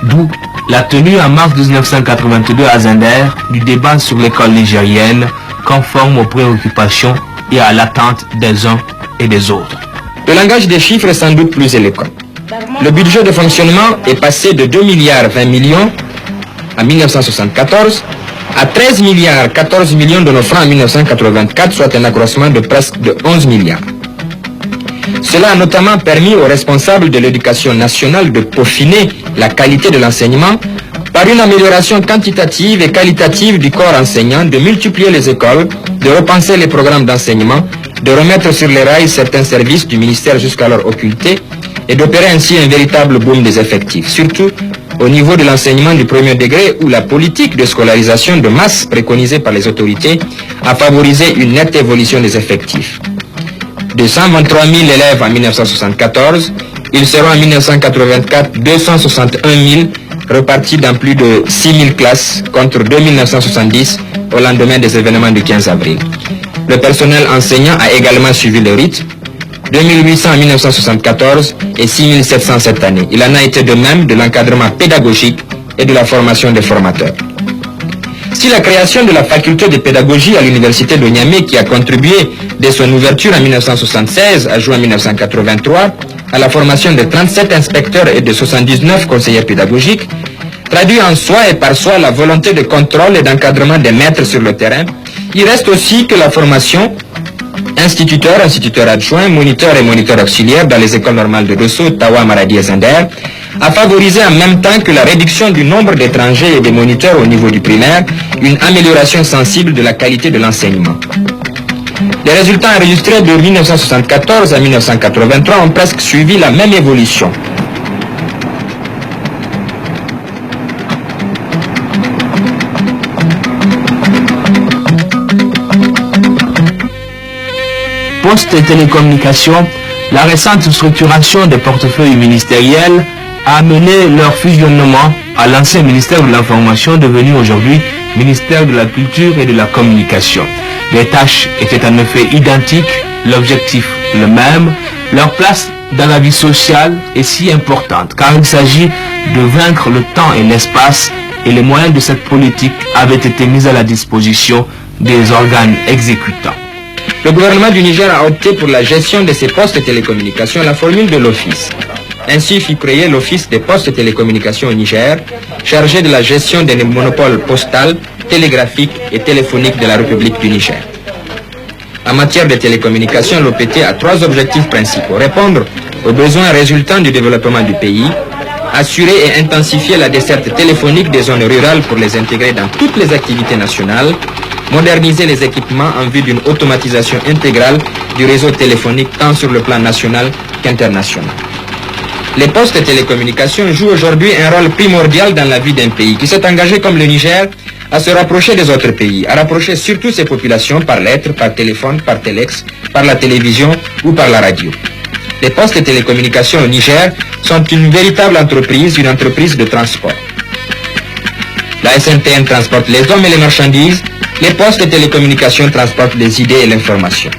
D'où la tenue en mars 1982 à Zender du débat sur l'école nigérienne, conforme aux préoccupations et à l'attente des uns et des autres. Le langage des chiffres est sans doute plus éloquent. Le budget de fonctionnement est passé de 2 milliards 20 millions en 1974 à 13 milliards 14 millions de nos francs en 1984, soit un accroissement de presque de 11 milliards. Cela a notamment permis aux responsables de l'éducation nationale de peaufiner la qualité de l'enseignement par une amélioration quantitative et qualitative du corps enseignant, de multiplier les écoles, de repenser les programmes d'enseignement, de remettre sur les rails certains services du ministère jusqu'alors occultés et d'opérer ainsi un véritable boom des effectifs, surtout au niveau de l'enseignement du premier degré où la politique de scolarisation de masse préconisée par les autorités a favorisé une nette évolution des effectifs. De 123 000 élèves en 1974, ils seront en 1984 261 000 repartis dans plus de 6 000 classes contre 2 970 au lendemain des événements du 15 avril. Le personnel enseignant a également suivi le rythme, 2800 en 1974 et 6700 cette année. Il en a été de même de l'encadrement pédagogique et de la formation des formateurs. Si la création de la faculté de pédagogie à l'université de Niamey, qui a contribué dès son ouverture en 1976 à juin 1983 à la formation de 37 inspecteurs et de 79 conseillers pédagogiques, traduit en soi et par soi la volonté de contrôle et d'encadrement des maîtres sur le terrain, il reste aussi que la formation instituteurs, instituteurs adjoints, moniteurs et moniteurs auxiliaires dans les écoles normales de Dosso, Tawa, Maradi et Zender a favorisé en même temps que la réduction du nombre d'étrangers et des moniteurs au niveau du primaire, une amélioration sensible de la qualité de l'enseignement. Les résultats enregistrés de 1974 à 1983 ont presque suivi la même évolution. Poste et télécommunications, la récente structuration des portefeuilles ministériels a amené leur fusionnement à l'ancien ministère de l'Information, devenu aujourd'hui ministère de la Culture et de la Communication. Les tâches étaient en effet identiques, l'objectif le même, leur place dans la vie sociale est si importante car il s'agit de vaincre le temps et l'espace et les moyens de cette politique avaient été mis à la disposition des organes exécutants. Le gouvernement du Niger a opté pour la gestion de ces postes de télécommunications, la formule de l'office. Ainsi fut créé l'Office des postes de télécommunications au Niger, chargé de la gestion des monopoles postal, télégraphique et téléphonique de la République du Niger. En matière de télécommunications, l'OPT a trois objectifs principaux. Répondre aux besoins résultant du développement du pays, assurer et intensifier la desserte téléphonique des zones rurales pour les intégrer dans toutes les activités nationales, moderniser les équipements en vue d'une automatisation intégrale du réseau téléphonique tant sur le plan national qu'international. Les postes de télécommunications jouent aujourd'hui un rôle primordial dans la vie d'un pays qui s'est engagé comme le Niger à se rapprocher des autres pays, à rapprocher surtout ses populations par lettres, par téléphone, par téléx, par la télévision ou par la radio. Les postes de télécommunications au Niger sont une véritable entreprise, une entreprise de transport. La SNTN transporte les hommes et les marchandises, les postes de télécommunications transportent les idées et l'information.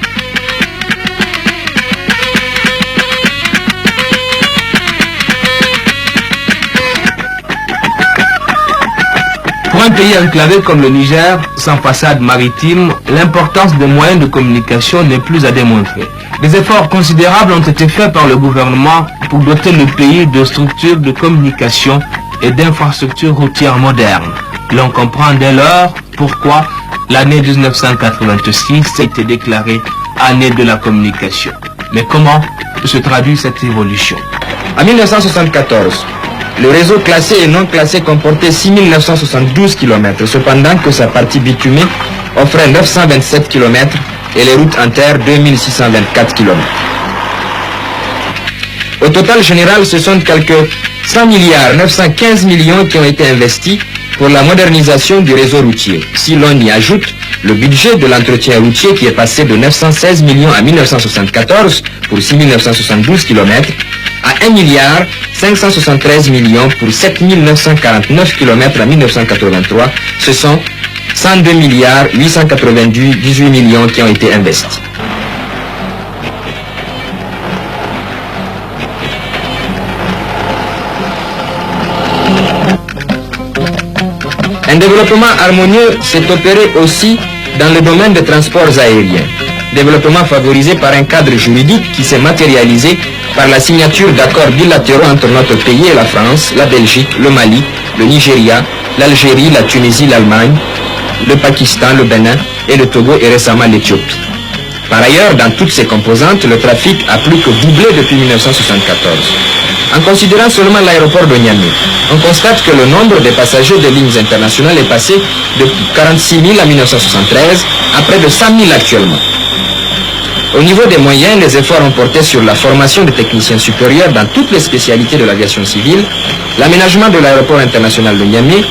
Pour un pays enclavé comme le Niger, sans façade maritime, l'importance des moyens de communication n'est plus à démontrer. Des efforts considérables ont été faits par le gouvernement pour doter le pays de structures de communication et d'infrastructures routières modernes. L'on comprend dès lors pourquoi l'année 1986 a été déclarée année de la communication. Mais comment se traduit cette évolution? En 1974, le réseau classé et non classé comportait 6 972 km, cependant que sa partie bitumée offrait 927 km et les routes en terre 2624 km. Au total général, ce sont quelques 100 milliards 915 millions qui ont été investis pour la modernisation du réseau routier. Si l'on y ajoute le budget de l'entretien routier qui est passé de 916 millions en 1974 pour 6 972 km à 1 milliard 573 millions pour 7 949 km en 1983, ce sont 102 milliards 898 millions qui ont été investis. Un développement harmonieux s'est opéré aussi dans le domaine des transports aériens. développement favorisé par un cadre juridique qui s'est matérialisé par la signature d'accords bilatéraux entre notre pays et la France, la Belgique, le Mali, le Nigeria, l'Algérie, la Tunisie, l'Allemagne, le Pakistan, le Bénin et le Togo et récemment l'Éthiopie. Par ailleurs, dans toutes ces composantes, le trafic a plus que doublé depuis 1974. En considérant seulement l'aéroport de Niamey, on constate que le nombre de passagers des lignes internationales est passé de 46 000 en 1973 à près de 100 000 actuellement. Au niveau des moyens, les efforts ont porté sur la formation des techniciens supérieurs dans toutes les spécialités de l'aviation civile, l'aménagement de l'aéroport international de Niamey,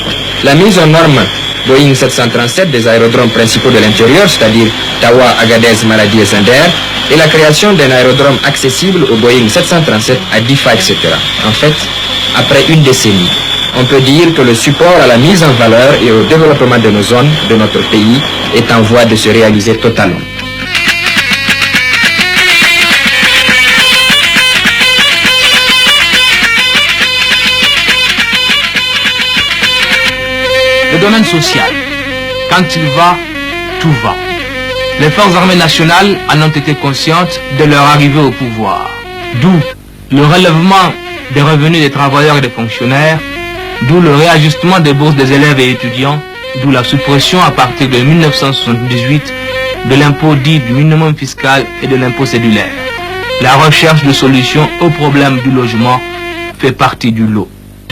la mise en norme Boeing 737 des aérodromes principaux de l'intérieur, c'est-à-dire Tawa, Agadez, Maradi et Zinder, et la création d'un aérodrome accessible au Boeing 737 à Difa, etc. En fait, après une décennie, on peut dire que le support à la mise en valeur et au développement de nos zones, de notre pays, est en voie de se réaliser totalement. Le domaine social. Quand il va, tout va. Les forces armées nationales en ont été conscientes de leur arrivée au pouvoir. D'où le relèvement des revenus des travailleurs et des fonctionnaires, d'où le réajustement des bourses des élèves et étudiants, d'où la suppression à partir de 1978 de l'impôt dit du minimum fiscal et de l'impôt cédulaire. La recherche de solutions au problème du logement fait partie du lot.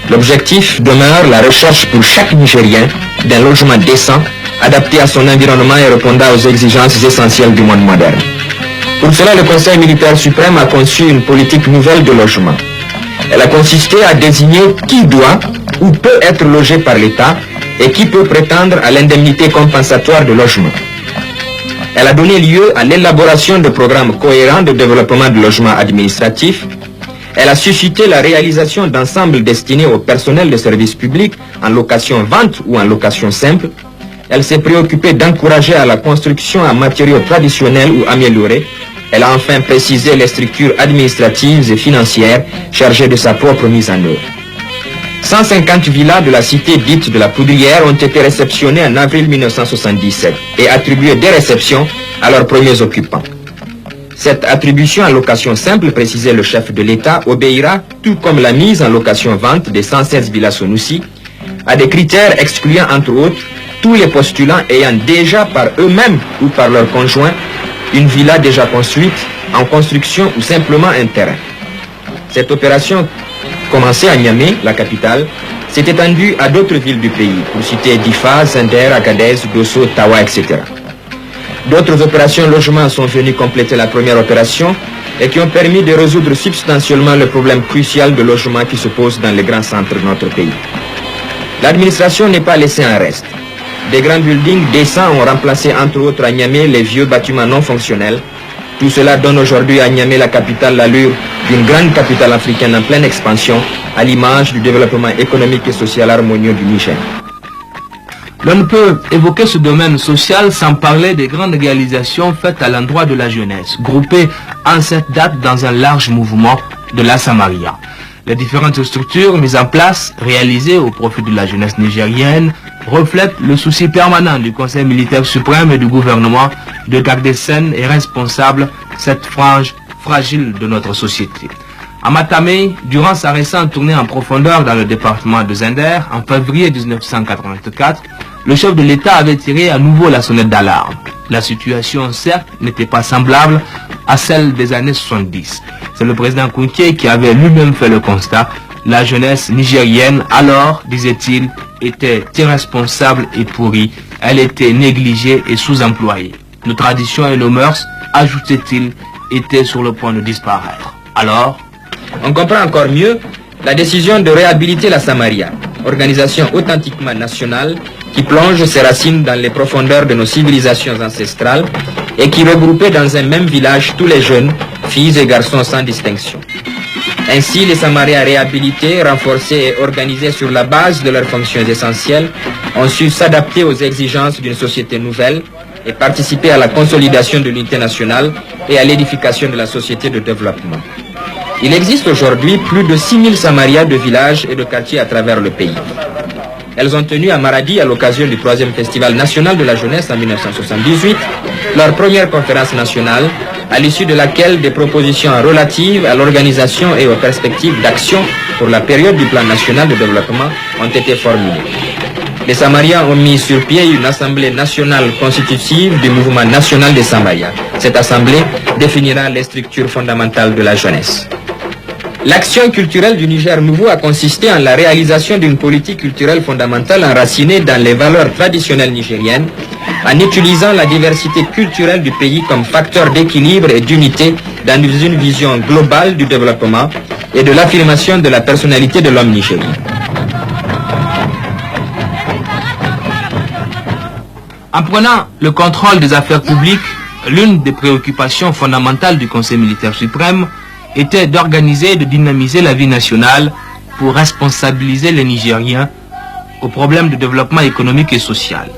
L'objectif demeure la recherche pour chaque Nigérien d'un logement décent, adapté à son environnement et répondant aux exigences essentielles du monde moderne. Pour cela, le Conseil militaire suprême a conçu une politique nouvelle de logement. Elle a consisté à désigner qui doit ou peut être logé par l'État et qui peut prétendre à l'indemnité compensatoire de logement. Elle a donné lieu à l'élaboration de programmes cohérents de développement de logements administratifs. Elle a suscité la réalisation d'ensembles destinés au personnel de services publics en location-vente ou en location simple. Elle s'est préoccupée d'encourager à la construction en matériaux traditionnels ou améliorés. Elle a enfin précisé les structures administratives et financières chargées de sa propre mise en œuvre. 150 villas de la cité dite de la Poudrière ont été réceptionnées en avril 1977 et attribuées dès réception à leurs premiers occupants. Cette attribution en location simple, précisait le chef de l'État, obéira, tout comme la mise en location-vente des 116 villas Sonoussi, à des critères excluant entre autres tous les postulants ayant déjà par eux-mêmes ou par leurs conjoints une villa déjà construite, en construction ou simplement un terrain. Cette opération, commencée à Niamey, la capitale, s'est étendue à d'autres villes du pays, pour citer Difa, Zinder, Agadez, Dosso, Tawa, etc. D'autres opérations logement sont venues compléter la première opération et qui ont permis de résoudre substantiellement le problème crucial de logement qui se pose dans les grands centres de notre pays. L'administration n'est pas laissée en reste. Des grands buildings décents ont remplacé entre autres à Niamey les vieux bâtiments non fonctionnels. Tout cela donne aujourd'hui à Niamey, la capitale, l'allure d'une grande capitale africaine en pleine expansion, à l'image du développement économique et social harmonieux du Niger. L'on ne peut évoquer ce domaine social sans parler des grandes réalisations faites à l'endroit de la jeunesse, groupées en cette date dans un large mouvement de la Samaria. Les différentes structures mises en place, réalisées au profit de la jeunesse nigérienne, reflètent le souci permanent du Conseil militaire suprême et du gouvernement de garder saine et responsable cette frange fragile de notre société. À Matamé, durant sa récente tournée en profondeur dans le département de Zinder, en février 1984, le chef de l'État avait tiré à nouveau la sonnette d'alarme. La situation, certes, n'était pas semblable à celle des années 70. C'est le président Kounké qui avait lui-même fait le constat. La jeunesse nigérienne, alors, disait-il, était irresponsable et pourrie. Elle était négligée et sous-employée. Nos traditions et nos mœurs, ajoutait-il, étaient sur le point de disparaître. Alors, on comprend encore mieux la décision de réhabiliter la Samaria, organisation authentiquement nationale qui plonge ses racines dans les profondeurs de nos civilisations ancestrales et qui regroupait dans un même village tous les jeunes, filles et garçons sans distinction. Ainsi, les Samarias réhabilités, renforcés et organisés sur la base de leurs fonctions essentielles ont su s'adapter aux exigences d'une société nouvelle et participer à la consolidation de l'unité nationale et à l'édification de la société de développement. Il existe aujourd'hui plus de 6000 Samarias de villages et de quartiers à travers le pays. Elles ont tenu à Maradi à l'occasion du 3e Festival national de la jeunesse en 1978 leur première conférence nationale, à l'issue de laquelle des propositions relatives à l'organisation et aux perspectives d'action pour la période du plan national de développement ont été formulées. Les Samariens ont mis sur pied une assemblée nationale constitutive du mouvement national des Samariens. Cette assemblée définira les structures fondamentales de la jeunesse. L'action culturelle du Niger nouveau a consisté en la réalisation d'une politique culturelle fondamentale enracinée dans les valeurs traditionnelles nigériennes, en utilisant la diversité culturelle du pays comme facteur d'équilibre et d'unité dans une vision globale du développement et de l'affirmation de la personnalité de l'homme nigérien. En prenant le contrôle des affaires publiques, l'une des préoccupations fondamentales du Conseil militaire suprême était d'organiser et de dynamiser la vie nationale pour responsabiliser les Nigériens aux problèmes de développement économique et social.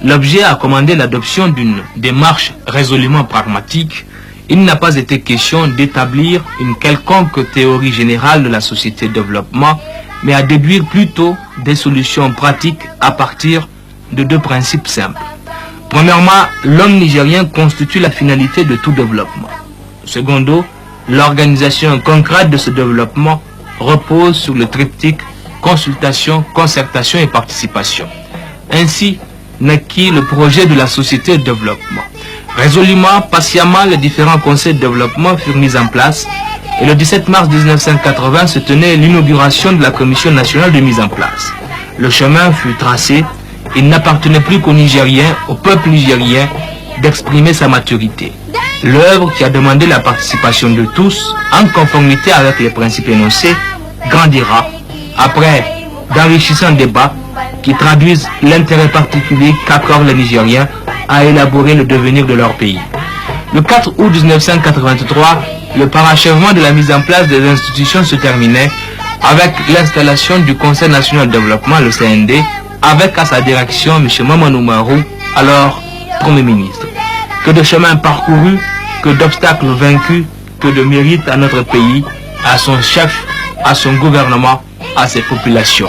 L'objet a commandé l'adoption d'une démarche résolument pragmatique. Il n'a pas été question d'établir une quelconque théorie générale de la société de développement, mais à déduire plutôt des solutions pratiques à partir de deux principes simples. Premièrement, l'homme nigérien constitue la finalité de tout développement. Secondo, l'organisation concrète de ce développement repose sur le triptyque consultation, concertation et participation. Ainsi naquit le projet de la société de développement. Résolument, patiemment, les différents conseils de développement furent mis en place et le 17 mars 1980 se tenait l'inauguration de la Commission nationale de mise en place. Le chemin fut tracé. Il n'appartenait plus qu'aux Nigériens, au peuple nigérien, d'exprimer sa maturité. L'œuvre qui a demandé la participation de tous, en conformité avec les principes énoncés, grandira après d'enrichissants débats qui traduisent l'intérêt particulier qu'accordent les Nigériens à élaborer le devenir de leur pays. Le 4 août 1983, le parachèvement de la mise en place des institutions se terminait avec l'installation du Conseil national de développement, le CND, avec à sa direction M. Mamadou Marou, alors Premier ministre. Que de chemins parcourus, que d'obstacles vaincus, que de mérites à notre pays, à son chef, à son gouvernement, à ses populations.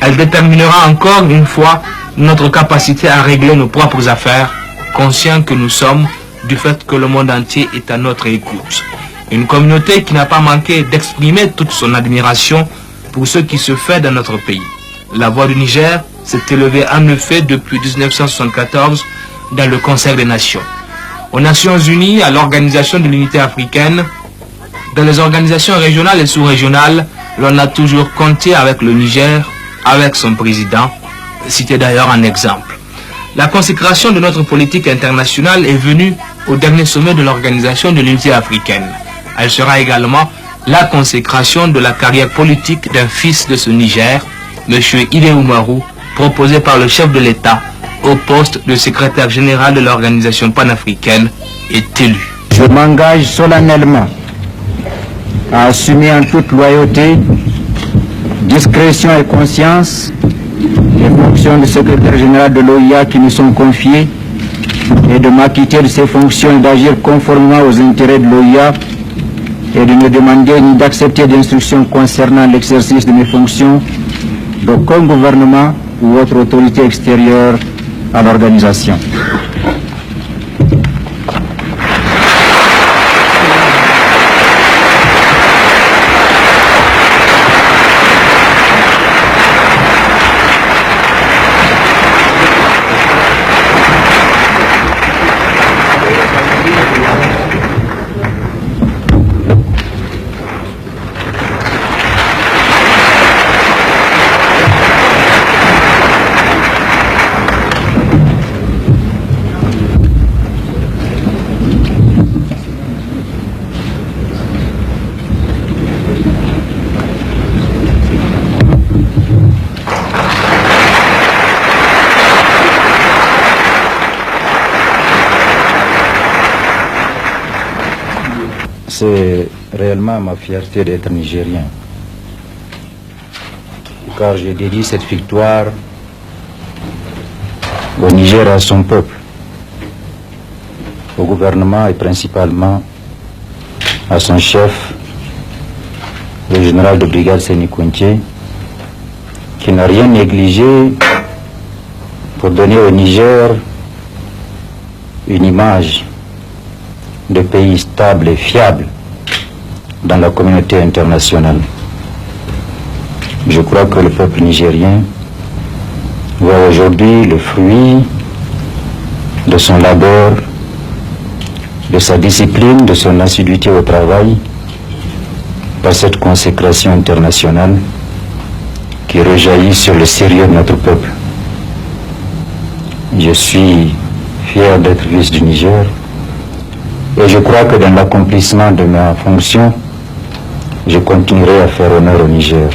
Elle déterminera encore une fois notre capacité à régler nos propres affaires, conscients que nous sommes du fait que le monde entier est à notre écoute. Une communauté qui n'a pas manqué d'exprimer toute son admiration pour ce qui se fait dans notre pays. La voix du Niger s'est élevée en effet depuis 1974 dans le Conseil des Nations. Aux Nations Unies, à l'Organisation de l'Unité africaine, dans les organisations régionales et sous-régionales, l'on a toujours compté avec le Niger, avec son président, cité d'ailleurs en exemple. La consécration de notre politique internationale est venue au dernier sommet de l'Organisation de l'Unité africaine. Elle sera également la consécration de la carrière politique d'un fils de ce Niger, M. Idé Oumarou, proposé par le chef de l'État au poste de secrétaire général de l'organisation panafricaine, est élu. Je m'engage solennellement à assumer en toute loyauté, discrétion et conscience les fonctions de secrétaire général de l'OIA qui nous sont confiées et de m'acquitter de ces fonctions et d'agir conformément aux intérêts de l'OIA et de ne demander ni d'accepter d'instructions concernant l'exercice de mes fonctions d'aucun gouvernement ou autre autorité extérieure à l'organisation. C'est réellement ma fierté d'être nigérien, car je dédie cette victoire au Niger et à son peuple, au gouvernement et principalement à son chef, le général de brigade Séni Kountché, qui n'a rien négligé pour donner au Niger une image de pays stable et fiable dans la communauté internationale. Je crois que le peuple nigérien voit aujourd'hui le fruit de son labeur, de sa discipline, de son assiduité au travail, par cette consécration internationale qui rejaillit sur le sérieux de notre peuple. Je suis fier d'être fils du Niger et je crois que dans l'accomplissement de ma fonction, je continuerai à faire honneur au Niger.